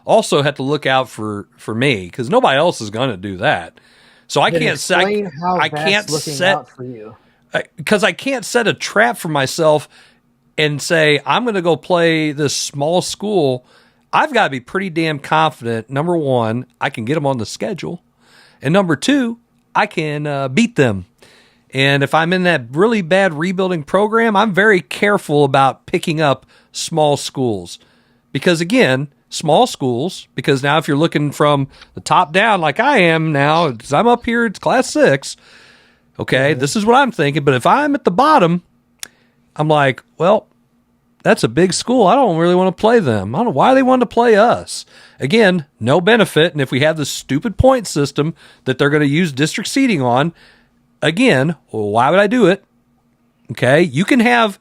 also have to look out for me because nobody else is going to do that. So I can't set because I can't set a trap for myself and say I'm going to go play this small school. I've got to be pretty damn confident. Number one, I can get them on the schedule, and number two, I can beat them. And if I'm in that really bad rebuilding program, I'm very careful about picking up small schools. Because again, small schools, because now if you're looking from the top down like I am now, because I'm up here, it's class 6, okay, this is what I'm thinking. But if I'm at the bottom, I'm like, well, that's a big school. I don't really want to play them. I don't know why they want to play us. Again, no benefit. And if we have this stupid point system that they're going to use district seating on, again, why would I do it? Okay, you can have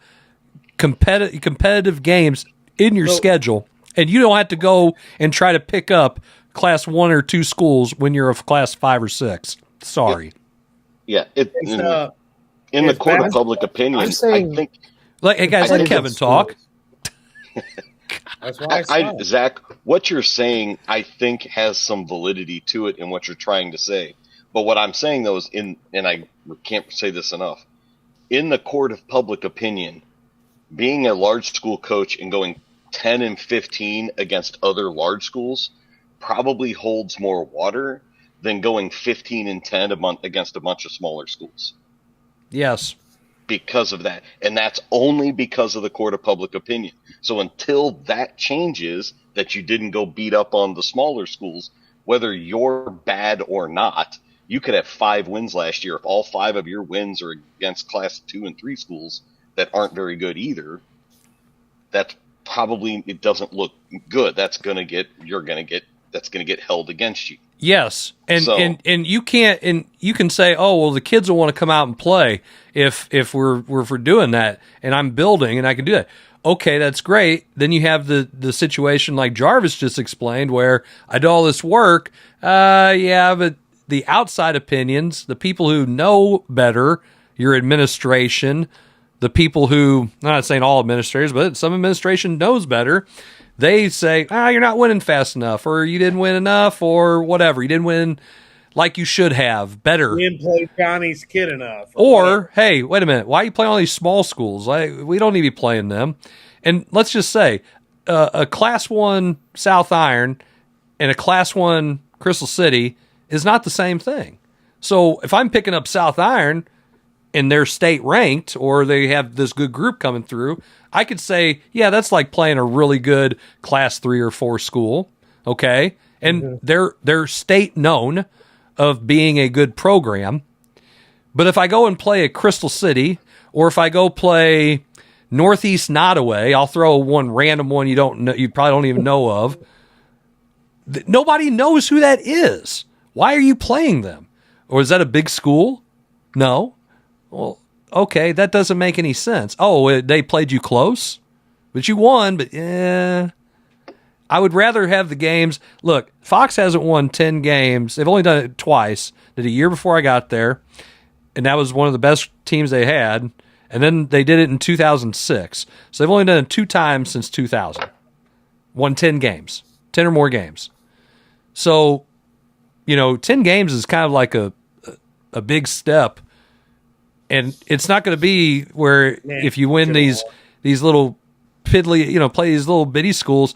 competitive games in your schedule, and you don't have to go and try to pick up class 1 or 2 schools when you're a class 5 or 6. Sorry. Yeah, in the court of public opinion, I think. Hey guys, let Kevin talk. That's why Zach, what you're saying, I think, has some validity to it in what you're trying to say. But what I'm saying, though, is and I can't say this enough, in the court of public opinion, being a large school coach and going 10 and 15 against other large schools probably holds more water than going 15 and 10 against a bunch of smaller schools. Yes. Because of that. And that's only because of the court of public opinion. So until that changes, that you didn't go beat up on the smaller schools, whether you're bad or not, you could have 5 wins last year. If all 5 of your wins are against class 2 and 3 schools that aren't very good either, that's probably it doesn't look good. That's going to get held against you. Yes, and So- and you can't, and you can say, oh well, the kids will want to come out and play if we're doing that, and I'm building and I can do that. Okay, that's great. Then you have the situation like Jarvis just explained, where I do all this work. Yeah, but the outside opinions, the people who know better, your administration, the people who, I'm not saying all administrators, but some administration knows better. They say, you're not winning fast enough, or you didn't win enough, or whatever. You didn't win like you should have, better. We didn't play Johnny's kid enough. Or hey, wait a minute. Why are you playing all these small schools? We don't need to be playing them. And let's just say a Class 1 South Iron and a Class 1 Crystal City is not the same thing. So if I'm picking up South Iron and they're state ranked, or they have this good group coming through, I could say, yeah, that's like playing a really good Class 3 or 4 school. Okay. And they're state known of being a good program. But if I go and play a Crystal City, or if I go play Northeast Nottoway, I'll throw one random one you probably don't even know of. Nobody knows who that is. Why are you playing them? Or is that a big school? No. Well, okay, that doesn't make any sense. Oh, they played you close, but you won. But I would rather have the games. Look, Fox hasn't won 10 games. They've only done it twice. Did a year before I got there, and that was one of the best teams they had. And then they did it in 2006. So they've only done it 2 times since 2000. Won 10 games, 10 or more games. So, 10 games is kind of like a big step. And it's not going to be where if you win these little piddly, play these little bitty schools,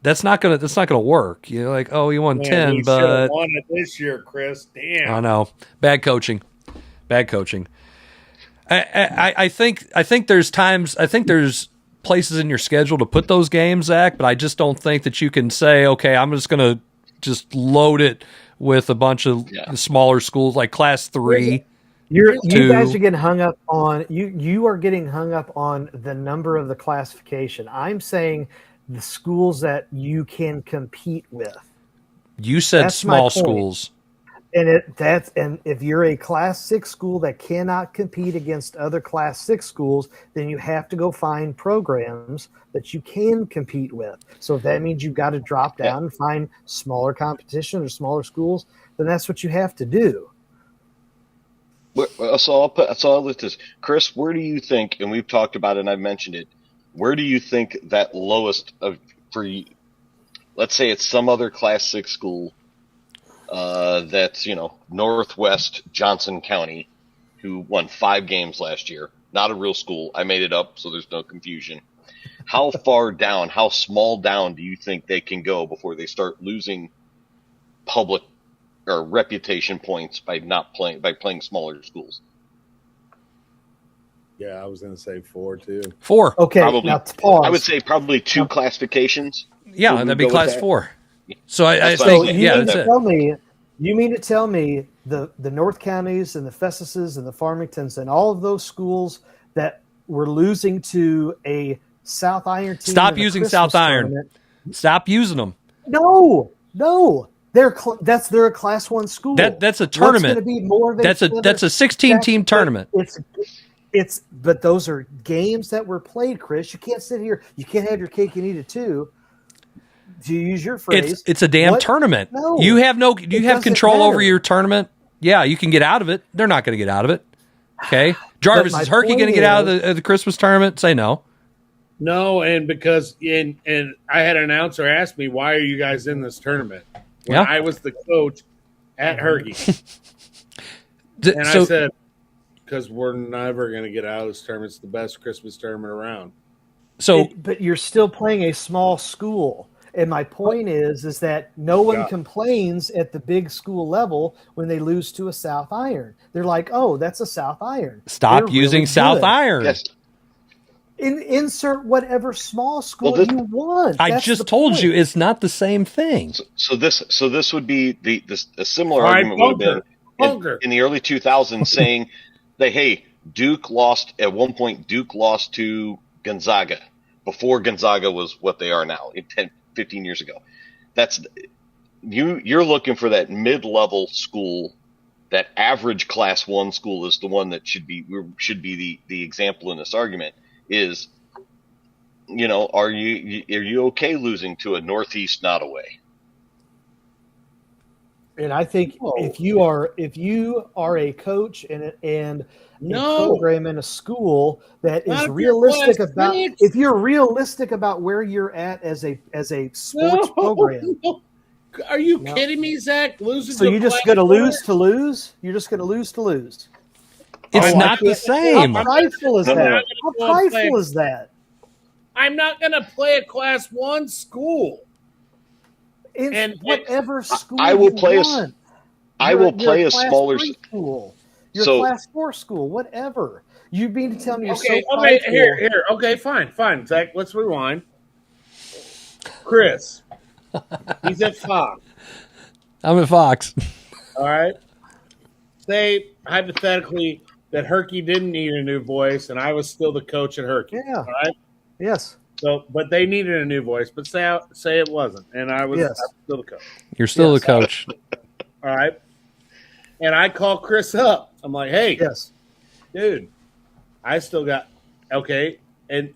that's not gonna work. Like, oh, you won 10, but won it this year, Chris. Damn. I know, bad coaching. I think there's times. I think there's places in your schedule to put those games, Zach. But I just don't think that you can say, okay, I'm just gonna just load it with a bunch of smaller schools like Class 3. You guys are getting hung up on you are getting hung up on the number of the classification. I'm saying the schools that you can compete with. You said That's small schools. And if you're a Class 6 school that cannot compete against other Class 6 schools, then you have to go find programs that you can compete with. So if that means you've got to drop down and find smaller competition or smaller schools, then that's what you have to do. So I'll list this. Chris, where do you think, and we've talked about it and I've mentioned it, where do you think that lowest let's say it's some other Class 6 school that's, Northwest Johnson County, who won 5 games last year. Not a real school. I made it up, so there's no confusion. How far down, how small down do you think they can go before they start losing public or reputation points by playing smaller schools? Yeah, I was going to say 4 too. 4. Okay, probably, now pause. I would say probably 2 classifications. Yeah, that'd be Class 4. So I That's think, what that's it. You mean to tell me the North Counties and the Festuses and the Farmingtons and all of those schools that were losing to a South Iron team? Stop using South Iron. Stop using them. No. They're a Class 1 school. That's a tournament. Be more than that's a 16-team tournament. But those are games that were played, Chris. You can't sit here. You can't have your cake and eat it too. To use your phrase, it's a damn tournament. No, you have control over your tournament. Yeah, you can get out of it. They're not going to get out of it. Okay, Jarvis, is Herky going to get out of the Christmas tournament? Say no. No, and because and I had an announcer ask me, why are you guys in this tournament? When I was the coach at Herky. And I said, because we're never going to get out of this tournament. It's the best Christmas tournament around. But you're still playing a small school. And my point is that no one complains at the big school level when they lose to a South Iron. They're like, oh, that's a South Iron. Stop using South Iron. Yes. Insert whatever small school you want. I just told you it's not the same thing. So this would be a similar argument would have been in the early 2000s saying that, hey, Duke lost to Gonzaga, before Gonzaga was what they are now, 10, 15 years ago. That's you're looking for that mid-level school. That average Class 1 school is the one that should be the example in this argument. Is, are you okay losing to a Northeast Nottoway? And I think if you are a coach and a program in a school that is realistic about, if you're realistic about where you're at as a sports program. Are you kidding me, Zach? So you're just going to lose to lose? You're just going to lose to lose? It's not the same. How prideful is that? How prideful is that? I'm not going to play a Class 1 school. And whatever school I will play want. I will play a smaller school. Your Class 4 school, whatever. You mean to tell me you're so prideful? Here. Okay, fine. Zach, let's rewind. Chris. He's at Fox. I'm at Fox. All right. Say, hypothetically, that Herky didn't need a new voice, and I was still the coach at Herky. Yeah. All right? Yes. So, but they needed a new voice. But say it wasn't, and I was still the coach. You're still the coach. All right. And I call Chris up. I'm like, hey, dude, I still got okay. And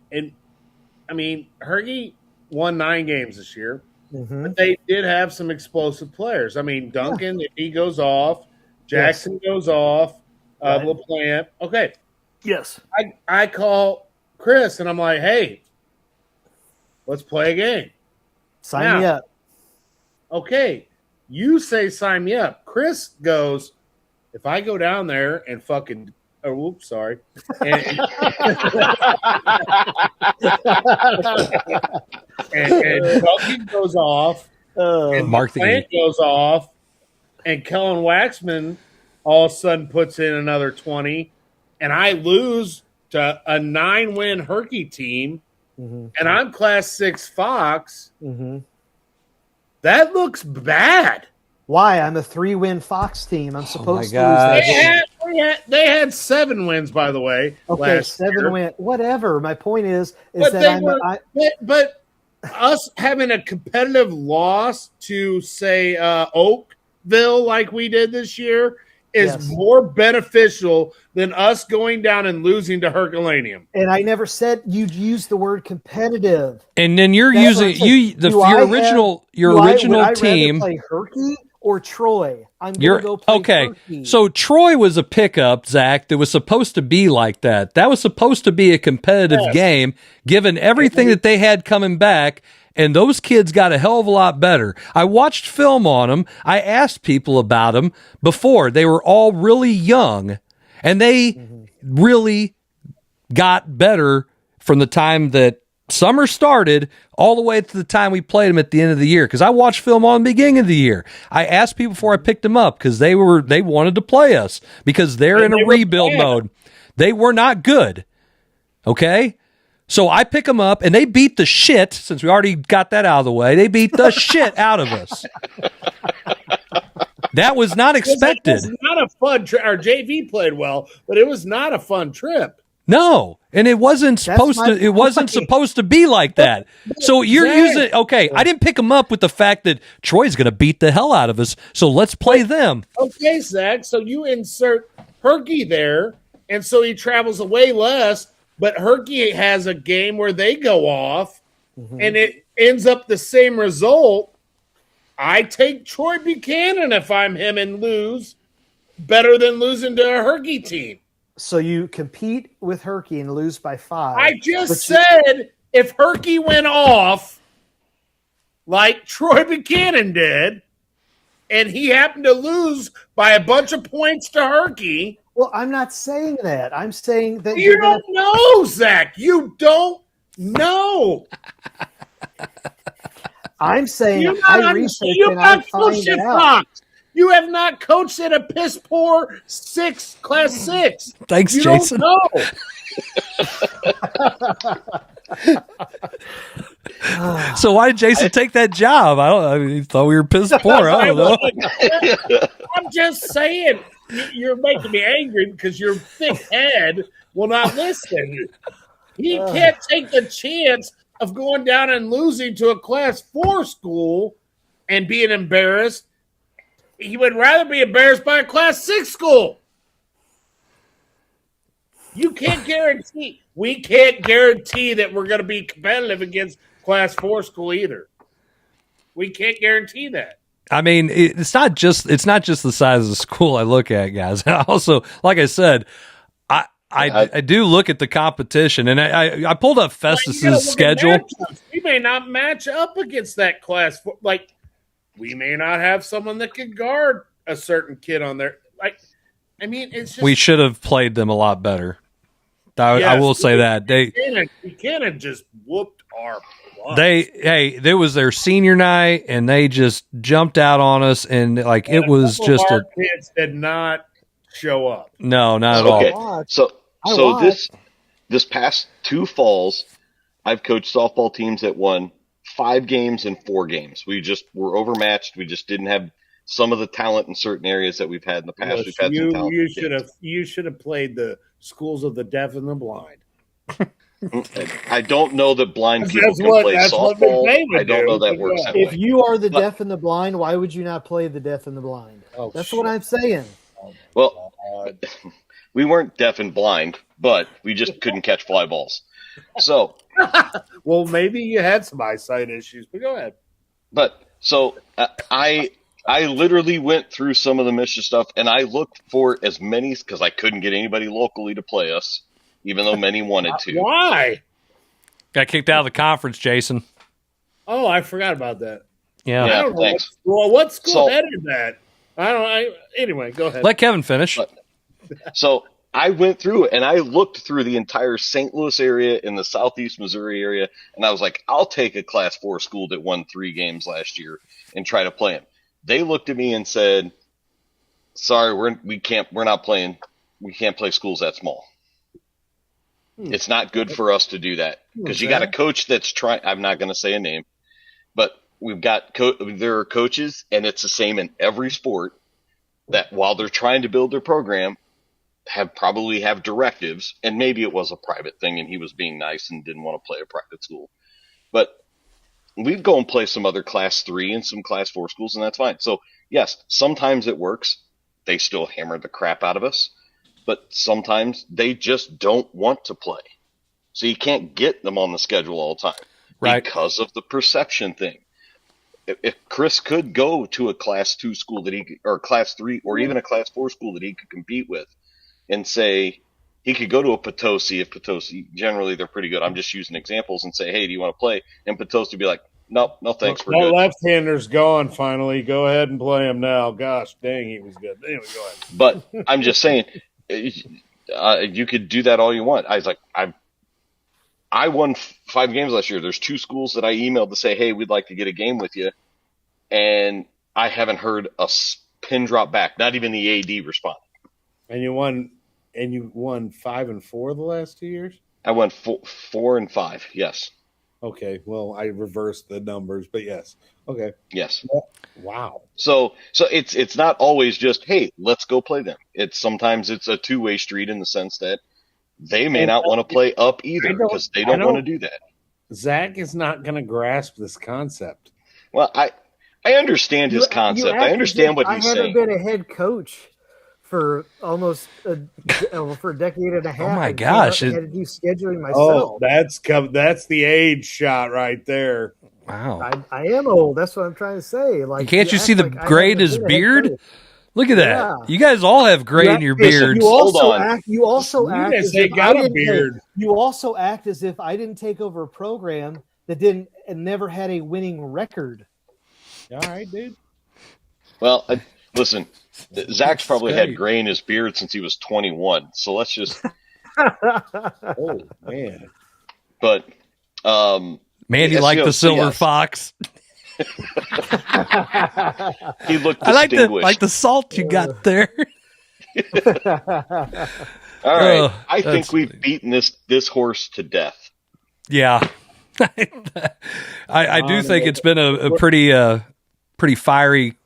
I mean, Herky won 9 games this year. Mm-hmm. But they did have some explosive players. I mean, Duncan, if he goes off, Jackson goes off, LaPlante. Okay. Yes. I call Chris, and I'm like, hey, let's play a game. Sign me up. Okay. You say sign me up. Chris goes, if I go down there and fucking – oh, whoops, sorry. And Duncan goes off, and Plant goes off, and Kellen Waxman all of a sudden puts in another 20, and I lose to a 9-win Herky team, and I'm Class 6 Fox. That looks bad. Why? I'm a 3-win Fox team. I'm supposed to lose. They had 7 wins, by the way. Okay, 7 wins. Whatever. My point is but us having a competitive loss to, say, Oakville like we did this year is more beneficial than us going down and losing to Herculaneum. And I never said you'd use the word competitive. And then you're using your original team. Play Herky or Troy? I'm going to go play Herky. So Troy was a pickup, Zach, that was supposed to be like that. That was supposed to be a competitive game, given everything that they had coming back. And those kids got a hell of a lot better. I watched film on them. I asked people about them before. They were all really young, and they really got better from the time that summer started all the way to the time we played them at the end of the year. Because I watched film on the beginning of the year. I asked people before I picked them up because they wanted to play us because they're in a rebuild mode. They were not good. Okay? So I pick them up, and they beat the shit, since we already got that out of the way, they beat the shit out of us. That was not expected. It was not a fun trip. Our JV played well, but it was not a fun trip. No, and it wasn't supposed to be like that. So you're using I didn't pick them up with the fact that Troy's going to beat the hell out of us, so let's play them. Okay, Zach, so you insert Herky there, and so he travels away less. But Herky has a game where they go off, and it ends up the same result. I take Troy Buchanan if I'm him and lose, better than losing to a Herky team. So you compete with Herky and lose by 5. I just said if Herky went off like Troy Buchanan did, and he happened to lose by a bunch of points to Herky. Well, I'm not saying that. I'm saying that you don't know, Zach. You don't know. I'm saying I research and I find out. You have not coached at a piss poor Class 6. Thanks, you Jason. Don't know. So why did Jason take that job? He thought we were piss poor. I don't know. I'm just saying. You're making me angry because your thick head will not listen. He can't take the chance of going down and losing to a Class 4 school and being embarrassed. He would rather be embarrassed by a Class 6 school. You can't guarantee. We can't guarantee that we're going to be competitive against Class 4 school either. We can't guarantee that. I mean, it's not just the size of the school I look at, guys. I also, like I said, I do look at the competition, and I pulled up Festus's schedule. We may not match up against that Class 4. Like, we may not have someone that can guard a certain kid on there. Like, I mean, it's just, we should have played them a lot better. I will say that we can't have just whooped our butt. There was their senior night, and they just jumped out on us, and like it was just our kids did not show up. No, not at all. So this past 2 falls, I've coached softball teams that won 5 games and 4 games. We just were overmatched. We just didn't have some of the talent in certain areas that we've had in the past. Yes, we've had some talent. You should have played the schools of the deaf and the blind. I don't know that blind people can play softball. I don't know that works that way. If you are the deaf and the blind, why would you not play the deaf and the blind? That's what I'm saying. Well, we weren't deaf and blind, but we just couldn't catch fly balls. So, well, maybe you had some eyesight issues, but go ahead. But so I literally went through some of the MSHSAA stuff, and I looked for as many because I couldn't get anybody locally to play us, even though many wanted to. Why? Got kicked out of the conference, Jason. Oh, I forgot about that. Yeah. I don't know. Thanks. What school headed that? Anyway, go ahead. Let Kevin finish. So I went through and I looked through the entire St. Louis area in the Southeast Missouri area, and I was like, I'll take a Class 4 school that won 3 games last year and try to play them. They looked at me and said, "Sorry, we're not playing. We can't play schools that small. It's not good for us to do that because you got a coach that's trying. I'm not going to say a name, but we've got there are coaches, and it's the same in every sport that while they're trying to build their program, probably have directives, and maybe it was a private thing, and he was being nice and didn't want to play a private school, but." We'd go and play some other Class 3 and some Class 4 schools, and that's fine. So, yes, sometimes it works. They still hammer the crap out of us. But sometimes they just don't want to play. So you can't get them on the schedule all the time because of the perception thing. If Chris could go to a Class 2 school or Class 3 or even a Class 4 school that he could compete with and say he could go to a Potosi if Potosi, generally they're pretty good. I'm just using examples and say, hey, do you want to play? And Potosi would be like, no, thanks. We're good. Left-hander's gone finally. Go ahead and play him now. Gosh, dang, he was good. Anyway, go ahead. But I'm just saying, you could do that all you want. I was like, I won 5 games last year. There's 2 schools that I emailed to say, hey, we'd like to get a game with you. And I haven't heard a pin drop back. Not even the AD responded. And you won 5 and 4 the last 2 years? I won 4 and 5, yes. Okay, well, I reversed the numbers, but yes. Okay. Yes. Wow. So it's not always just, hey, let's go play them. Sometimes it's a 2-way street in the sense that they may not want to play up either because they don't want to do that. Zach is not going to grasp this concept. Well, I understand his concept. I understand what he's saying. I haven't been a head coach for almost for a decade and a half. Oh my gosh! I had to do scheduling myself. Oh, that's the age shot right there. Wow, I am old. That's what I'm trying to say. Like, can't you see the gray in his beard? Look at that! Yeah. You guys all have gray in your beards. You also act as if got a beard. You also act as if I didn't take over a program that never had a winning record. All right, dude. Well, listen. Zach's probably had gray in his beard since he was 21. So let's just. Oh man! But man, you like the silver fox. He looked distinguished. I like the salt you got there. All right, I think we've beaten this horse to death. Yeah, I do think it's been a pretty fiery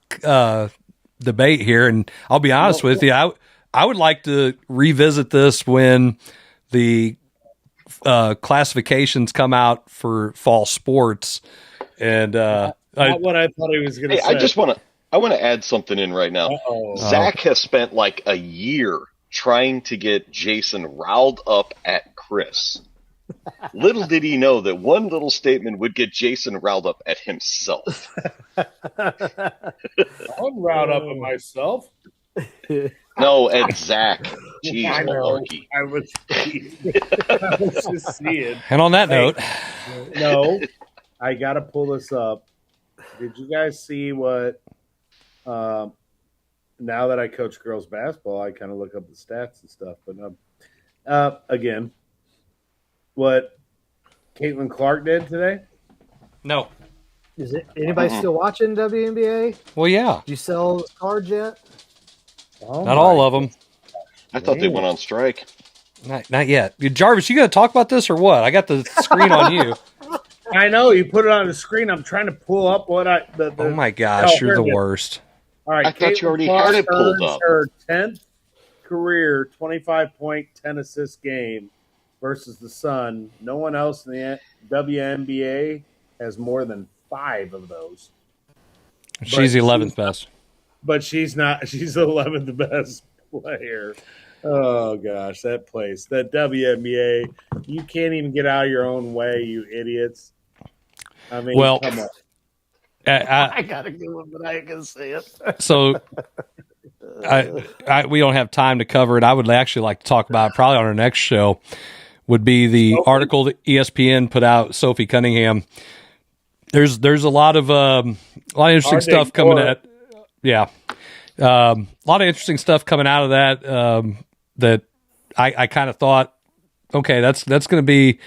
debate here, and I'll be honest with you, I would like to revisit this when the classifications come out for fall sports, and not what I thought he was going to say. I want to add something in right now. Zach has spent like a year trying to get Jason riled up at Chris. Little did he know that one little statement would get Jason riled up at himself. I'm riled up at myself. No, at Zach. Jeez, I know. malarkey. I was just seeing. And on that note, no, I got to pull this up. Did you guys see what? Now that I coach girls basketball, I kind of look up the stats and stuff. But again, what Caitlin Clark did today? no. Is it anybody still watching WNBA? Well, yeah, Did you sell those cards yet? not all of them. I thought they went on strike. Not yet. Jarvis, you going to talk about this or what? I got the screen on you. I know you put it on the screen. I'm trying to pull up what Oh my gosh, you're the worst. All right, I thought you already Clark had it pulled earns up. Her 10th career 25-point, 10-assist game versus the Sun. No one else in the WNBA has more than 5 of those. She's the 11th best. But she's not. She's the 11th best player. Oh gosh, that place, that WNBA, you can't even get out of your own way, you idiots. I mean, Well, come on. I got a good one, but I ain't gonna say it. So we don't have time to cover it. I would actually like to talk about it probably on our next show. Would be the article that ESPN put out. Sophie Cunningham. There's a lot of interesting stuff coming at. Yeah, a lot of interesting stuff coming out of that. That I kind of thought, okay, that's going to be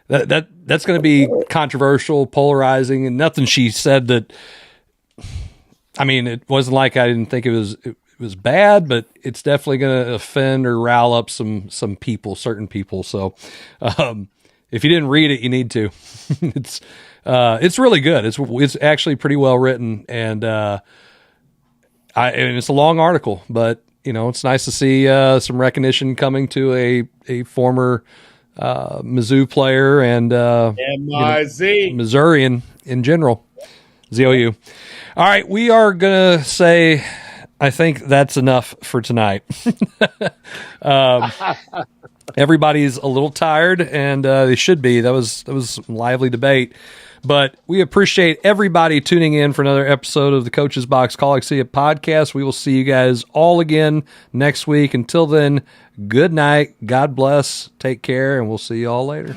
that's going to be controversial, polarizing, and nothing she said that. I mean, it wasn't like I didn't think it was bad, but it's definitely going to offend or rile up some people, certain people. So, if you didn't read it, you need to. It's really good. It's actually pretty well written, and it's a long article, but it's nice to see some recognition coming to a former Mizzou player and Missourian in general, ZOU. All right, we are gonna say, I think that's enough for tonight. Everybody's a little tired, and they should be. That was some lively debate. But we appreciate everybody tuning in for another episode of the Coach's Box Call Like See It podcast. We will see you guys all again next week. Until then, good night. God bless. Take care, and we'll see you all later.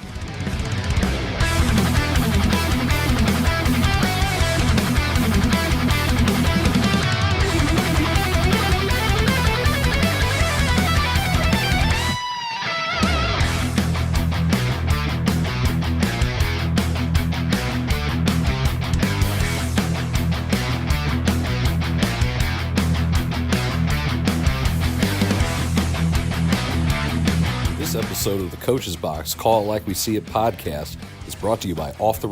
This episode of the Coach's Box Call It Like We See It podcast is brought to you by Off the